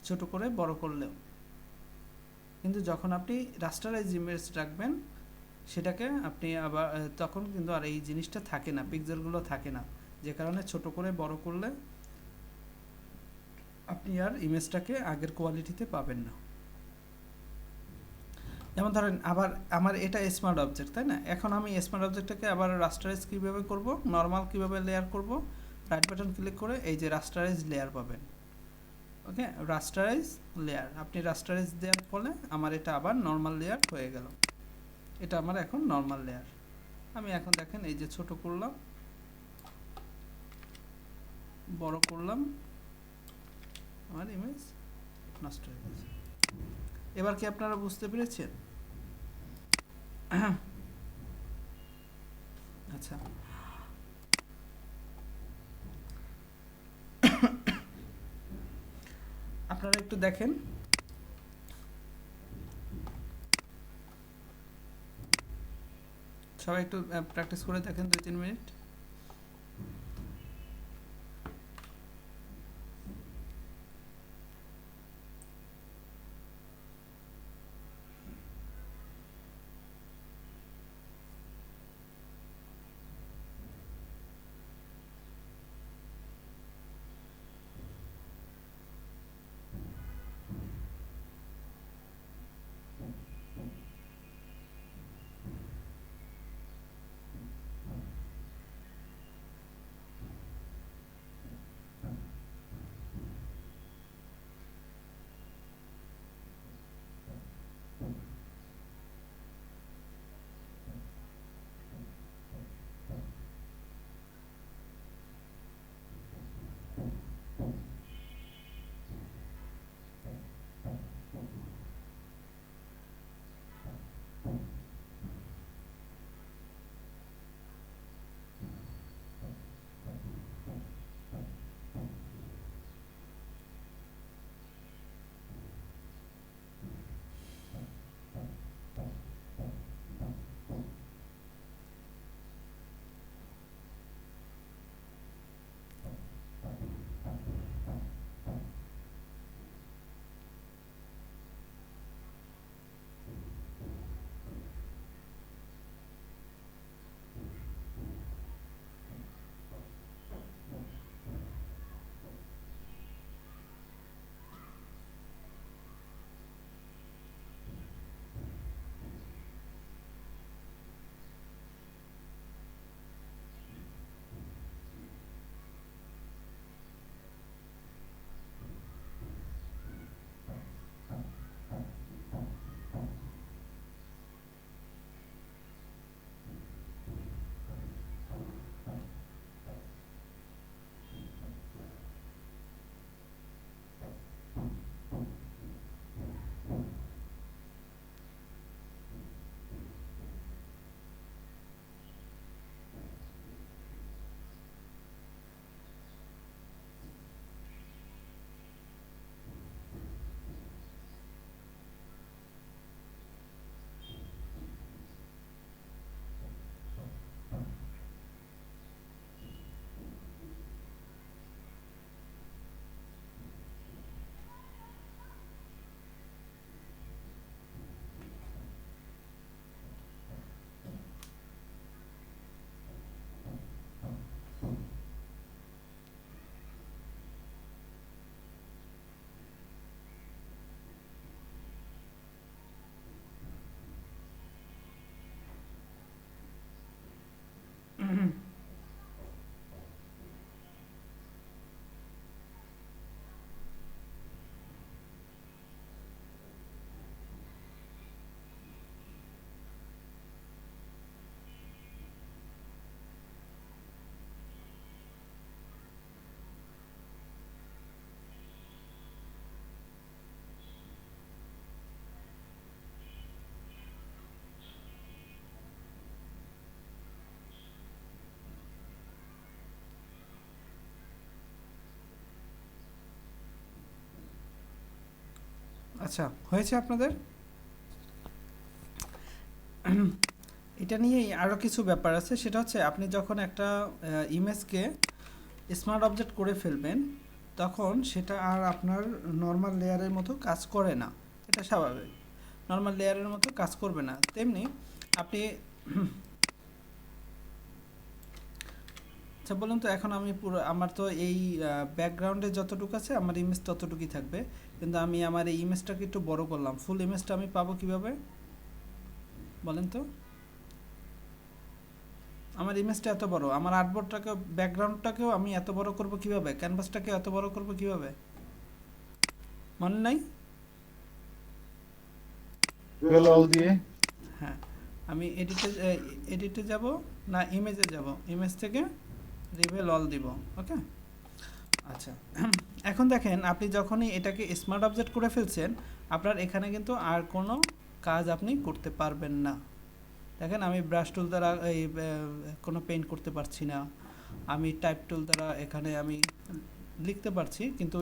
Speaker 1: ছোট করে বড় করলেও। কিন্তু যখন আপনি রাস্টারাইজ ইমেজ রাখবেন সেটাকে আপনি আবার তখন কিন্তু আর এই জিনিসটা থাকে না, পিক্সেলগুলো থাকে না, যে কারণে ছোট করে বড় করলে আপনি আর ইমেজটাকে আগের কোয়ালিটিতে পাবেন না। যেমন ধরেন আবার আমার এটা স্মার্ট অবজেক্ট, তাই না? এখন আমি স্মার্ট অবজেক্টটাকে আবার রাস্টারাইজ কীভাবে করব, নর্মাল কীভাবে লেয়ার করব, রাইট বাটন ক্লিক করে এই যে রাস্টারাইজ লেয়ার পাবেন। ওকে, রাস্টারাইজ লেয়ার, আপনি রাস্টারাইজ দেওয়ার ফলে আমার এটা আবার নর্মাল লেয়ার হয়ে গেল, এটা আমার এখন নর্মাল লেয়ার। আমি এখন দেখেন এই যে ছোট করলাম, বড় করলাম, আমার ইমেজ নষ্ট হয়ে গেছে। এবার কি আপনারা বুঝতে পেরেছেন? আচ্ছা, আপনারা একটু দেখেন, সবাই একটু প্র্যাকটিস করে দেখেন 2-3 মিনিট। আচ্ছা, হয়েছে আপনাদের? এটা নিয়েই আরও কিছু ব্যাপার আছে, সেটা হচ্ছে আপনি যখন একটা ইমেজকে স্মার্ট অবজেক্ট করে ফেলবেন তখন সেটা আর আপনার নর্মাল লেয়ারের মতো কাজ করে না, এটা স্বাভাবিক। নর্মাল লেয়ারের মতো কাজ করবে না। তেমনি আপনি আচ্ছা বলুন তো, এখন আমি পুরো আমার তো এই ব্যাকগ্রাউন্ডে যতটুকু আছে আমার ইমেজ ততটুকুই থাকবে, কিন্তু আমি আমার এই ইমেজটাকে একটু বড় করলাম, ফুল ইমেজটা আমি পাবো কিভাবে বলেন তো? আমার ইমেজটা এত বড়, আমার আর্টবোর্ডটাকে ব্যাকগ্রাউন্ডটাকেও আমি এত বড় করব কিভাবে, ক্যানভাসটাকে এত বড় করব কিভাবে, মনে নাই?
Speaker 2: বেলাল দিয়ে
Speaker 1: হ্যাঁ, আমি এডিটে যাব না ইমেজে যাব, ইমেজ থেকে রিভেল অল দিব। ওকে, আচ্ছা এখন দেখেন আপনি যখনই এটাকে স্মার্ট অবজেক্ট করে ফেলছেন আপনার এখানে কিন্তু আর কোনো কাজ আপনি করতে পারবেন না। দেখেন আমি ব্রাশ টুল দ্বারা এই কোনো পেইন্ট করতে পারছি না, আমি টাইপ টুল দ্বারা এখানে আমি লিখতে পারছি, কিন্তু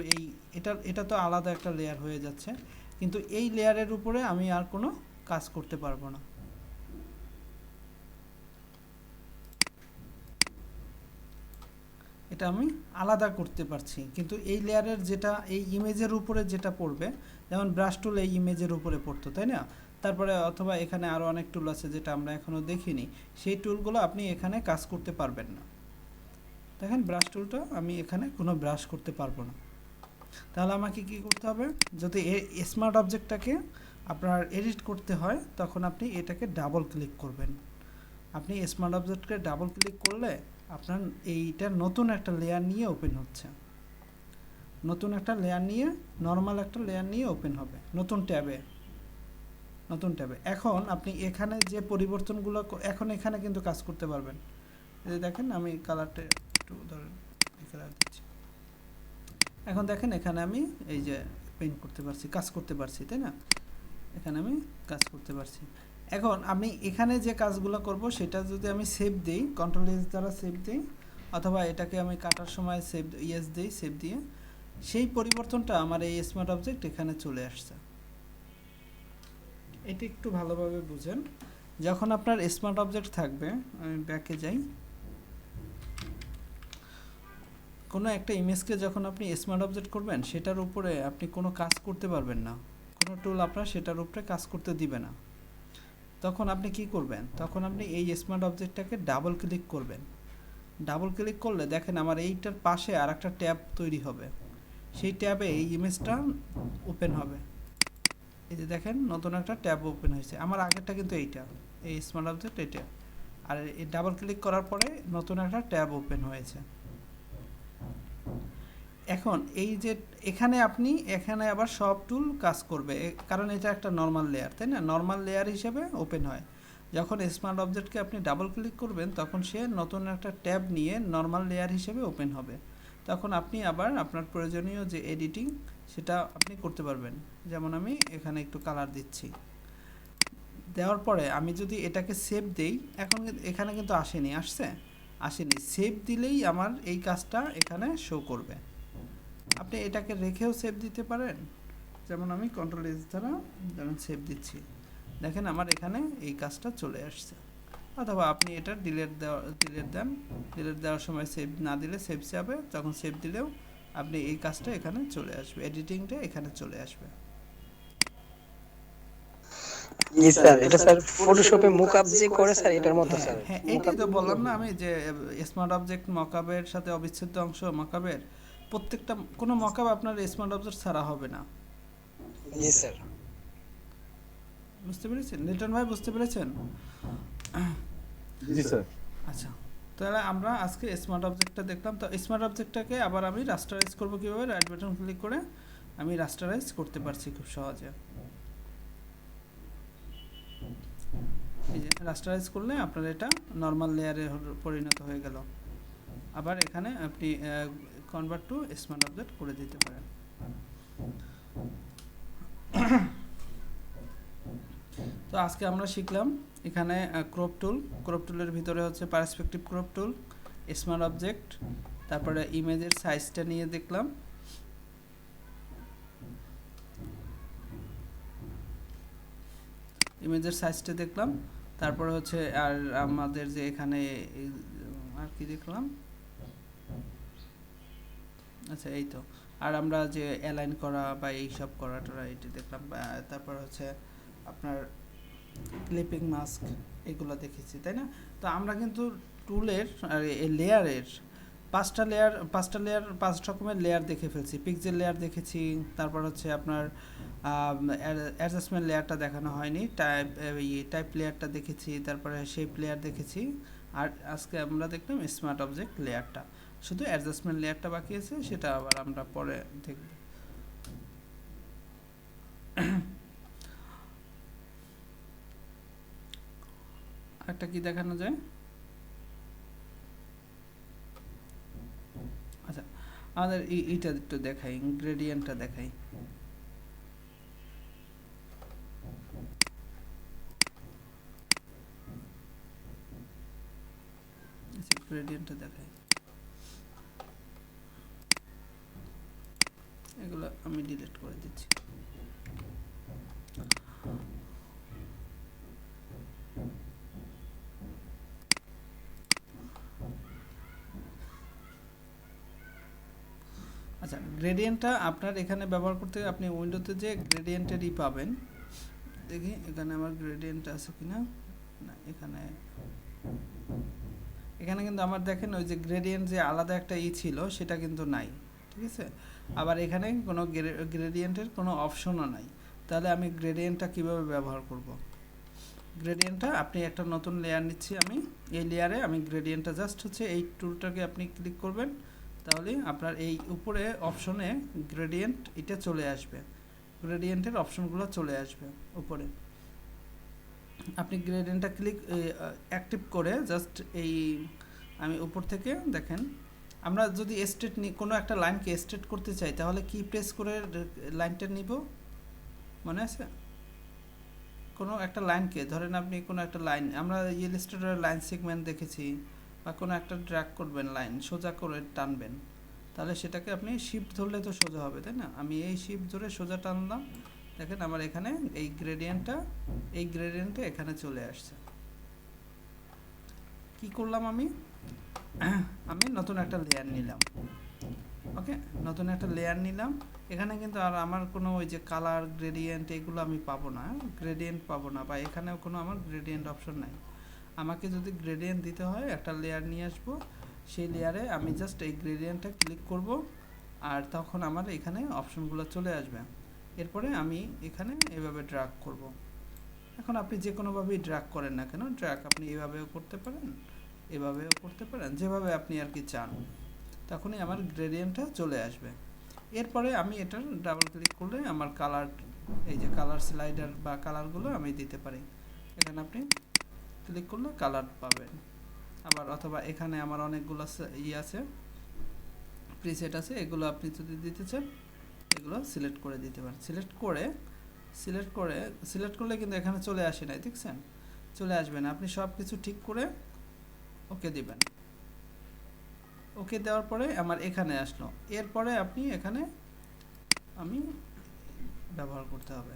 Speaker 1: এটা তো আলাদা একটা লেয়ার হয়ে যাচ্ছে, কিন্তু এই লেয়ারের উপরে আমি আর কোনো কাজ করতে পারবো না। এটা আমি আলাদা করতে পারছি, কিন্তু এই লেয়ারের যেটা এই ইমেজের উপরে যেটা পড়বে, যেমন ব্রাশ টুল এই ইমেজের উপরে পড়তো, তাই না? তারপরে অথবা এখানে আরও অনেক টুল আছে যেটা আমরা এখনও দেখিনি, সেই টুলগুলো আপনি এখানে কাজ করতে পারবেন না। দেখেন ব্রাশ টুলটা আমি এখানে কোনো ব্রাশ করতে পারবো না। তাহলে আমাকে কি করতে হবে, যদি স্মার্ট অবজেক্টটাকে আপনার এডিট করতে হয় তখন আপনি এটাকে ডাবল ক্লিক করবেন। আপনি স্মার্ট অবজেক্টকে ডাবল ক্লিক করলে আপনার এইটা নতুন একটা লেয়ার নিয়ে ওপেন হচ্ছে, নতুন একটা লেয়ার নিয়ে, নর্মাল একটা লেয়ার নিয়ে ওপেন হবে নতুন ট্যাবে। এখন আপনি এখানে যে পরিবর্তনগুলো এখন এখানে কিন্তু কাজ করতে পারবেন। এই দেখেন আমি কালারটা একটু ধরেন এই কালার দিচ্ছি, এখন দেখেন এখানে আমি এই যে পেইন্ট করতে পারছি, কাজ করতে পারছি, তাই না? এখানে আমি কাজ করতে পারছি। এখন আমি এখানে যে কাজগুলো করব সেটা যদি আমি সেভ দিই, কন্ট্রোল এস দ্বারা সেভ দিই, অথবা এটাকে আমি কাটার সময় সেভ ইয়েস দিই, সেভ দিয়ে সেই পরিবর্তনটা আমার এই স্মার্ট অবজেক্ট এখানে চলে আসছে। এটি একটু ভালোভাবে বুঝেন। যখন আপনার স্মার্ট অবজেক্ট থাকবে, আমি ব্যাকে যাই, কোনো একটা ইমেজকে যখন আপনি স্মার্ট অবজেক্ট করবেন সেটার উপরে আপনি কোনো কাজ করতে পারবেন না, কোনো টুল আপনার সেটার উপরে কাজ করতে দিবে না। তখন আপনি কি করবেন, তখন আপনি এই স্মার্ট অবজেক্টটাকে ডাবল ক্লিক করবেন। ডাবল ক্লিক করলে দেখেন আমার এইটার পাশে আর একটা ট্যাব তৈরি হবে, সেই ট্যাবে এই ইমেজটা ওপেন হবে। এই যে দেখেন নতুন একটা ট্যাব ওপেন হয়েছে, আমার আগেরটা কিন্তু এইটা, এই স্মার্ট অবজেক্ট এটা, আর এই ডাবল ক্লিক করার পরে নতুন একটা ট্যাব ওপেন হয়েছে। এখন এই যে এখানে আপনি এখানে আবার সব টুল কাজ করবে, কারণ এটা একটা নর্মাল লেয়ার, তাই না? নর্মাল লেয়ার হিসেবে ওপেন হয়। যখন স্মার্ট অবজেক্টকে আপনি ডাবল ক্লিক করবেন তখন সে নতুন একটা ট্যাব নিয়ে নর্মাল লেয়ার হিসেবে ওপেন হবে। তখন আপনি আবার আপনার প্রয়োজনীয় যে এডিটিং সেটা আপনি করতে পারবেন। যেমন আমি এখানে একটু কালার দিচ্ছি, দেওয়ার পরে আমি যদি এটাকে সেভ দেই, এখন এখানে কিন্তু আসেনি, সেভ দিলেই আমার এই কাজটা এখানে শো করবে। আপনি এটাকে রেখেও সেভ দিতে পারেন, যেমন আমি কন্ট্রোল এস দ্বারা যেমন সেভ দিচ্ছি, দেখেন আমার এখানে এই কাজটা চলে আসছে। অথবা আপনি এটা ডিলিট দেন, ডিলিট দেওয়ার সময় সেভ না দিলে সেভ যাবে, তখন সেভ দিলেও আপনি এই কাজটা এখানে চলে আসবে, এডিটিংটা এখানে চলে আসবে।
Speaker 6: জি স্যার, এটা স্যার ফটোশপে মুকআপ যে করে স্যার এটার মতো স্যার।
Speaker 1: হ্যাঁ, এটাই তো বললাম না আমি যে স্মার্ট অবজেক্ট মকআপের সাথে অবিচ্ছেদ্য অংশ। মকআপের প্রত্যেকটা কোনো মকআপ আপনার স্মার্ট অবজেক্ট ছাড়া হবে না।
Speaker 6: জি স্যার।
Speaker 1: বুঝতে পেরেছেন লিটন ভাই, বুঝতে পেরেছেন?
Speaker 2: জি স্যার।
Speaker 1: আচ্ছা, তাহলে আমরা আজকে স্মার্ট অবজেক্টটা দেখলাম। তো স্মার্ট অবজেক্টটাকে আবার আমি রাস্টারাইজ করব কিভাবে? রাইট বাটন ক্লিক করে আমি রাস্টারাইজ করতে পারছি খুব সহজে। এই যে রাস্টারাইজ করলে আপনার এটা নর্মাল লেয়ারে পরিণত হয়ে গেল। আবার এখানে আপনি কনভার্ট টু স্মার্ট অবজেক্ট করে দিতে পারেন। তো আজকে আমরা শিখলাম এখানে ক্রপ টুলের ভিতরে হচ্ছে পার্সপেক্টিভ ক্রপ টুল, স্মার্ট অবজেক্ট, তারপরে ইমেজের সাইজটা নিয়ে দেখলাম, ইমেজের সাইজটা দেখলাম, তারপরে হচ্ছে আর আমাদের যে এখানে আর কি দেখলাম, আচ্ছা এই তো, আর আমরা যে অ্যালাইন করা বা এইসব করাটা এটি দেখলাম, তারপর হচ্ছে আপনার ক্লিপিং মাস্ক এগুলো দেখেছি, তাই না? তো আমরা কিন্তু টুলের আর লেয়ারের পাঁচ রকমের লেয়ার দেখে ফেলছি। পিক্সেল লেয়ার দেখেছি, তারপর হচ্ছে আপনার অ্যাডজাস্টমেন্ট লেয়ারটা দেখানো হয়নি, টাইপ লেয়ারটা দেখেছি, তারপরে শেপ লেয়ার দেখেছি, আর আজকে আমরা দেখলাম স্মার্ট অবজেক্ট লেয়ারটা। শুধু অ্যাডজাস্টমেন্ট লেয়ারটা বাকি আছে, সেটা আবার আমরা পরে দেখব। একটা কি দেখানো যায়, আচ্ছা আমাদের এইটা একটু দেখাই, গ্রেডিয়েন্টটা দেখাই। গ্রেডিয়েন্টটা দেখাই, এগুলো আমি ডিলিট করে দিচ্ছি। আচ্ছা, গ্রেডিয়েন্টটা আপনার এখানে ব্যবহার করতে আপনি উইন্ডোতে যে গ্রেডিয়েন্টেরই পাবেন। দেখি এখানে আমার গ্রেডিয়েন্ট আছে কিনা, না এখানে কিন্তু আমার দেখেন ওই যে গ্রেডিয়েন্ট যে আলাদা একটা ছিল সেটা কিন্তু নাই, ঠিক আছে? আবার এখানে কোনো গ্রেডিয়েন্টের কোনো অপশনও নাই। তাহলে আমি গ্রেডিয়েন্টটা কিভাবে ব্যবহার করব? গ্রেডিয়েন্টটা আপনি একটা নতুন লেয়ার নিচ্ছি আমি, এই লেয়ারে আমি গ্রেডিয়েন্টটা জাস্ট হচ্ছে এই টুলটাকে আপনি ক্লিক করবেন, তাহলে আপনার এই উপরে অপশনে গ্রেডিয়েন্ট এটা চলে আসবে, গ্রেডিয়েন্টের অপশনগুলো চলে আসবে উপরে। আপনি গ্রেডিয়েন্টটা ক্লিক অ্যাক্টিভ করে জাস্ট এই আমি উপর থেকে দেখেন, আমরা যদি স্ট্রেট কোনো একটা লাইনকে স্ট্রেট করতে চাই তাহলে কি প্রেস করে লাইনটা নিব, মনে আছে? কোনো একটা লাইনকে ধরেন, আপনি কোনো একটা লাইন, আমরা ইলাস্ট্রেটরের লাইন সেগমেন্ট দেখেছি, বা কোনো একটা ড্র্যাগ করবেন, লাইন সোজা করে টানবেন, তাহলে সেটাকে আপনি শিফট ধরলে তো সোজা হবে, তাই না? আমি এই শিফট ধরে সোজা টানলাম, দেখেন আমার এখানে এই গ্রেডিয়েন্টটা এখানে চলে আসছে। কি করলাম আমি নতুন একটা লেয়ার নিলাম, ওকে, নতুন একটা লেয়ার নিলাম। এখানে কিন্তু আর আমার কোনো ওই যে কালার গ্রেডিয়েন্ট এগুলো আমি পাবো না, গ্রেডিয়েন্ট পাবো না, বা এখানেও কোনো আমার গ্রেডিয়েন্ট অপশন নাই। আমাকে যদি গ্রেডিয়েন্ট দিতে হয় একটা লেয়ার নিয়ে আসবো, সেই লেয়ারে আমি জাস্ট এই গ্রেডিয়েন্টটা ক্লিক করব, আর তখন আমার এখানে অপশনগুলো চলে আসবে। এরপরে আমি এখানে এভাবে ড্র্যাগ করব। এখন আপনি যে কোনোভাবেই ড্র্যাগ করেন না কেন, ড্র্যাগ আপনি এভাবেও করতে পারেন, এভাবেও করতে পারেন, যেভাবে আপনি আর কি চান, তখনই আমার গ্রেডিয়েন্টটা চলে আসবে। এরপরে আমি এটার ডাবল ক্লিক করলে আমার কালার, এই যে কালার স্লাইডার বা কালারগুলো আমি দিতে পারি। এখানে আপনি ক্লিক করলে কালার পাবেন। আবার অথবা এখানে আমার অনেকগুলো আছে, প্রিসেট আছে, এগুলো আপনি যদি দিতে চান এগুলো সিলেক্ট করে দিতে পারেন। সিলেক্ট করলে কিন্তু এখানে চলে আসে নাই, দেখছেন? চলে আসবে না। আপনি সব কিছু ঠিক করে ওকে দিবেন। ওকে দেওয়ার পরে আমার এখানে আসলো, এরপরে আপনি এখানে আমি ব্যবহার করতে হবে,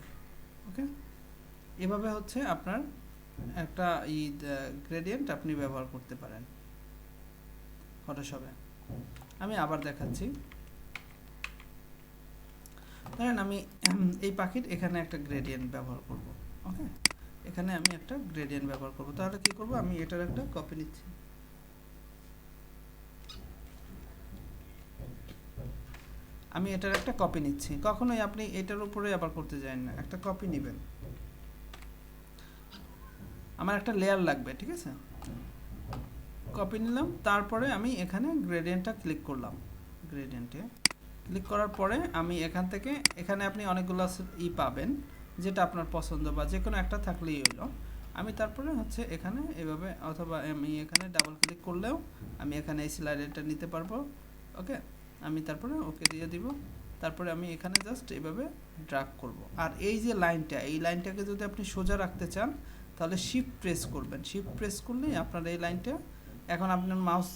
Speaker 1: ওকে। এভাবে হচ্ছে আপনার একটা গ্রেডিয়েন্ট আপনি ব্যবহার করতে পারেন ফটোশপে। আমি আবার দেখাচ্ছি। ধরেন আমি এই পাখির এখানে একটা গ্রেডিয়েন্ট ব্যবহার করব, ওকে। এখানে আমি একটা গ্রেডিয়েন্ট ব্যবহার করব, তাহলে কি করব, আমি এটার একটা কপি নিচ্ছি। কখনোই আপনি এটার উপরে আবার করতে যান না, একটা কপি নেবেন। আমার একটা লেয়ার লাগবে, ঠিক আছে? কপি নিলাম, তারপরে আমি এখানে গ্রেডিয়েন্টটা ক্লিক করলাম। গ্রেডিয়েন্টে ক্লিক করার পরে আমি এখান থেকে, এখানে আপনি অনেকগুলো পাবেন, যেটা আপনার পছন্দ বা যে কোনো একটা থাকলেই হলো। আমি তারপরে হচ্ছে এখানে এভাবে, অথবা আমি এখানে ডাবল ক্লিক করলেও আমি এখানে এই স্লাইডারটা নিতে পারবো, ওকে। আমি তারপরে ওকে দিয়ে দিব। তারপরে আমি এখানে জাস্ট এভাবে ড্র্যাগ করব। আর এই যে লাইনটা, এই লাইনটাকে যদি আপনি সোজা রাখতে চান তাহলে শিফট প্রেস করবেন। শিফট প্রেস করলেই আপনার এই লাইনটা, এখন আপনার মাউস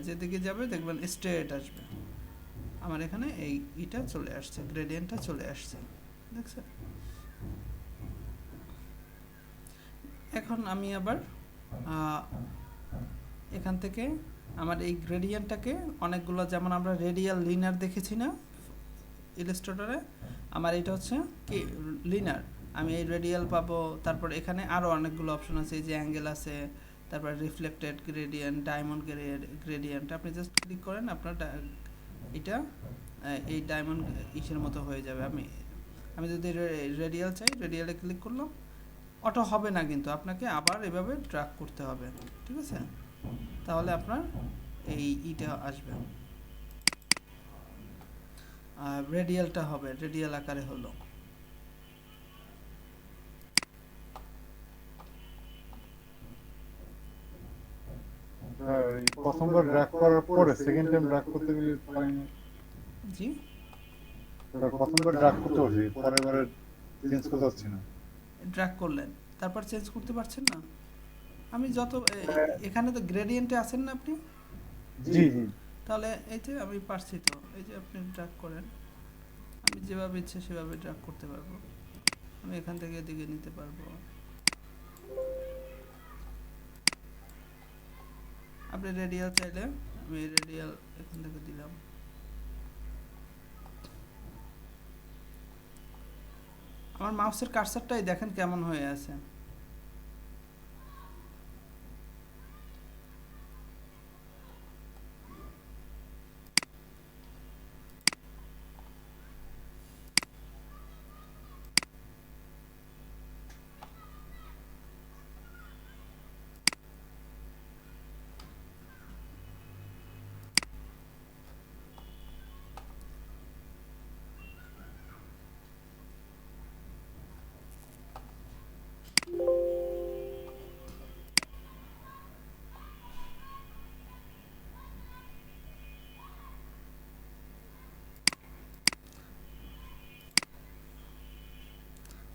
Speaker 1: যেদিকে যাবে দেখবেন স্ট্রেট আসবে। আমার এখানে এইটা চলে আসছে, গ্রেডিয়েন্টটা চলে আসছে, দেখছেন? এখন আমি আবার এখান থেকে আমার এই গ্রেডিয়েন্টটাকে অনেকগুলো, যেমন আমরা রেডিয়াল লিনার দেখেছি না ইলাস্ট্রেটরে, আমার এটা হচ্ছে কি লিনার, আমি এই রেডিয়াল পাবো। তারপর এখানে আরও অনেকগুলো অপশন আছে, এই যে অ্যাঙ্গেল আছে, তারপর রিফ্লেক্টেড গ্রেডিয়েন্ট, ডায়মন্ড গ্রেডিয়েন্ট। আপনি জাস্ট ক্লিক করেন, আপনার এটা এই ডায়মন্ড ইসের মতো হয়ে যাবে। আমি যদি রেডিয়াল চাই, রেডিয়ালে ক্লিক করলাম, অটো হবে না, কিন্তু আপনাকে আবার এভাবে ড্র্যাগ করতে হবে, ঠিক আছে? তাহলে আপনার এই ইটা আসবে, রেডিয়ালটা হবে, রেডিয়াল আকারে হলো।
Speaker 2: এই প্রথমবার ড্র্যাগ করার পরে সেকেন্ড টাইম ড্র্যাগ করতে গেলে পারিনি।
Speaker 1: জি,
Speaker 2: প্রথমবার ড্র্যাগ করতে পারছি, পরের বারে চেঞ্জ করতে পারছি না।
Speaker 1: ড্র্যাগ করলেন, তারপর চেঞ্জ করতে পারছেন না? আমি যত এখানে তো গ্রেডিয়েন্টে আছেন না আপনি?
Speaker 2: জি জি।
Speaker 1: তাহলে এই যে আমি পারছি তো, এই যে আপনি ড্র্যাগ করেন, আমি যেভাবে ইচ্ছে সেভাবে ড্র্যাগ করতে পারবো। আমি এখান থেকে এদিকে নিতে পারবো। আপনি রেডিয়াল চাইলে আমি রেডিয়াল এখান থেকে দিলাম। আমার মাউসের কার্সারটাই দেখেন কেমন হয়ে আছে।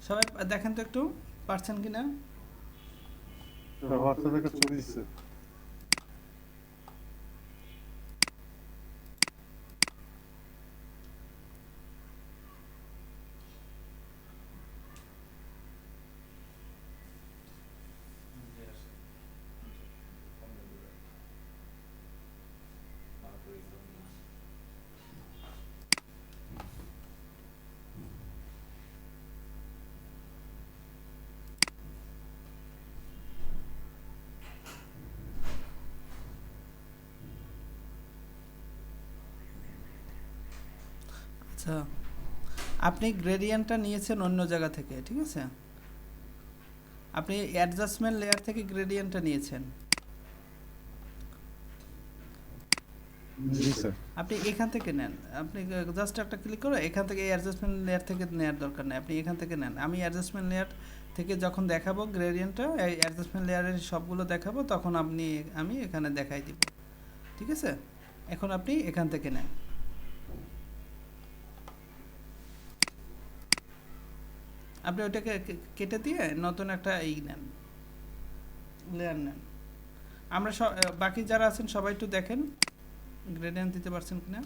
Speaker 1: সবাই দেখেন তো একটু পারছেন কিনা।
Speaker 2: হোয়াটসঅ্যাপে একটা ছবি দিচ্ছে।
Speaker 1: আচ্ছা, আপনি গ্রেডিয়েন্টটা নিয়েছেন অন্য জায়গা থেকে, ঠিক আছে? আপনি অ্যাডজাস্টমেন্ট লেয়ার থেকে গ্রেডিয়েন্টটা নিয়েছেন।
Speaker 2: জি স্যার।
Speaker 1: আপনি এখান থেকে নেন, আপনি জাস্ট একটা ক্লিক করে এখান থেকে এই অ্যাডজাস্টমেন্ট লেয়ার থেকে নেওয়ার দরকার নেই, আপনি এখান থেকে নেন। আমি অ্যাডজাস্টমেন্ট লেয়ার থেকে যখন দেখাবো গ্রেডিয়েন্টটা, এই অ্যাডজাস্টমেন্ট লেয়ারের সবগুলো দেখাবো, তখন আমি এখানে দেখাই দিব, ঠিক আছে? এখন আপনি এখান থেকে নেন। আপনি ওইটাকে কেটে দিয়ে নতুন একটা নেন, লেয়ার নেন। আমরা বাকি যারা আছেন সবাই একটু দেখেন গ্রেডিয়েন্ট দিতে পারছেন কিনা।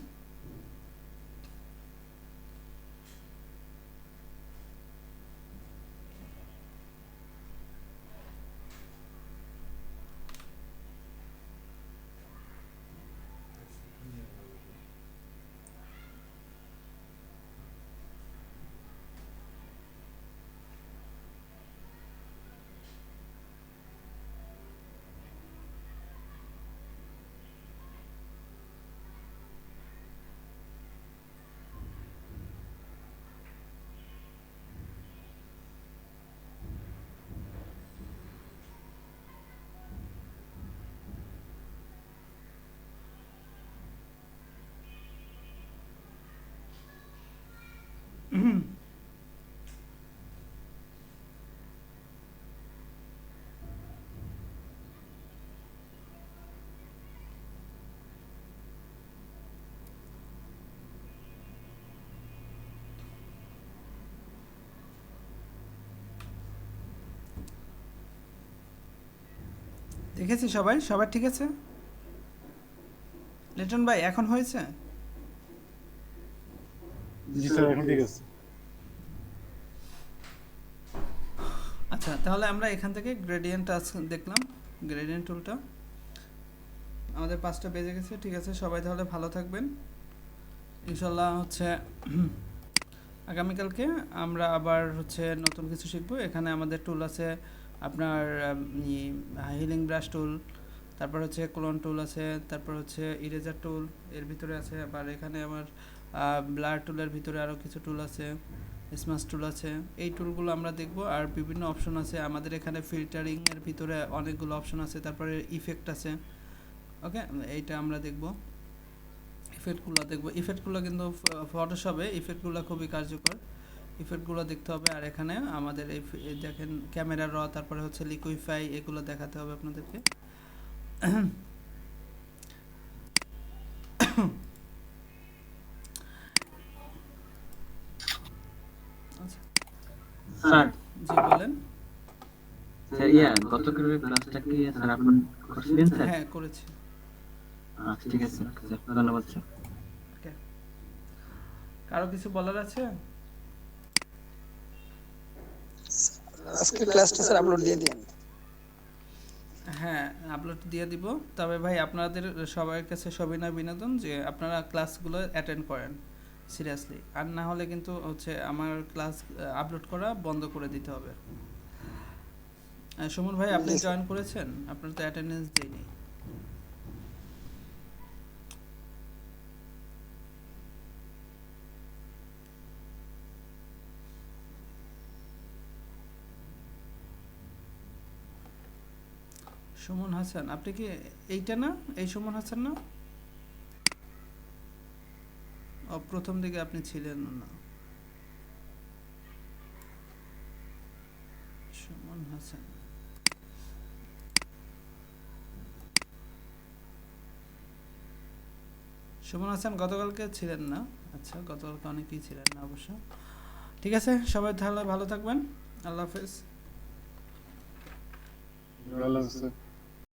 Speaker 1: দেখেছি সবাই, সবার ঠিক আছে? লিটন ভাই এখন হয়েছে?
Speaker 2: জি স্যার, এখন ঠিক আছে।
Speaker 1: আচ্ছা, তাহলে আমরা এখান থেকে গ্রেডিয়েন্ট দেখলাম, গ্রেডিয়েন্ট টুলটা। আমাদের 5টা বেজে গেছে, ঠিক আছে। সবাই তাহলে ভালো থাকবেন ইনশাল্লাহ। হচ্ছে আগামীকালকে আমরা আবার হচ্ছে নতুন কিছু শিখবো। এখানে আমাদের টুল আছে আপনার হিলিং ব্রাশ টুল, তারপর হচ্ছে ক্লোন টুল আছে, তারপর হচ্ছে ইরেজার টুল এর ভিতরে আছে, আবার এখানে আমার ব্লার টুলের ভিতরে আরও কিছু টুল আছে, স্মাশ টুল আছে। এই টুলগুলো আমরা দেখব। আর বিভিন্ন অপশন আছে আমাদের এখানে, ফিল্টারিং এর ভিতরে অনেকগুলো অপশন আছে, তারপরে ইফেক্ট আছে। ওকে, এইটা আমরা দেখব, ইফেক্টগুলো দেখব। ইফেক্টগুলো কিন্তু ফটোশপে ইফেক্টগুলো খুবই কার্যকর, ইফেক্টগুলো দেখতে হবে। আর এখানে আমাদের এই দেখেন ক্যামেরা র, তারপরে হচ্ছে লিকুইফাই, এগুলো দেখাতে হবে আপনাদেরকে। আচ্ছা,
Speaker 4: স্যার
Speaker 1: জি বলেন।
Speaker 4: স্যার গতকালের ক্লাসটা কি স্যার আপনি করছিলেন স্যার?
Speaker 1: হ্যাঁ, করেছি।
Speaker 4: আচ্ছা ঠিক আছে স্যার, ধন্যবাদ স্যার।
Speaker 1: ওকে, কারো কিছু বলার আছে?
Speaker 6: আজকে ক্লাসটা স্যার আপলোড দিয়ে দিন।
Speaker 1: হ্যাঁ, আপলোড দিয়ে দিব। তবে ভাই আপনাদের সবার কাছে সবিনয় বিনোদন যে আপনারা ক্লাসগুলো অ্যাটেন্ড করেন সিরিয়াসলি, আর না হলে কিন্তু হচ্ছে আমার ক্লাস আপলোড করা বন্ধ করে দিতে হবে। সুমন ভাই, আপনি জয়েন করেছেন? আপনার তো অ্যাটেন্ডেন্স দেয়নি। সুমন হাসান, আপনি কি এইটা না? এই সুমন হাসান না? ও, প্রথম দিকে আপনি ছিলেন না। সুমন হাসান, সুমন হাসান গতকালকে ছিলেন না। আচ্ছা, গতকালকে অনেকেই ছিলেন না অবশ্য। ঠিক আছে, সবাই তাহলে ভালো থাকবেন। আল্লাহ হাফেজ।
Speaker 2: আল্লাহ হাফেজ।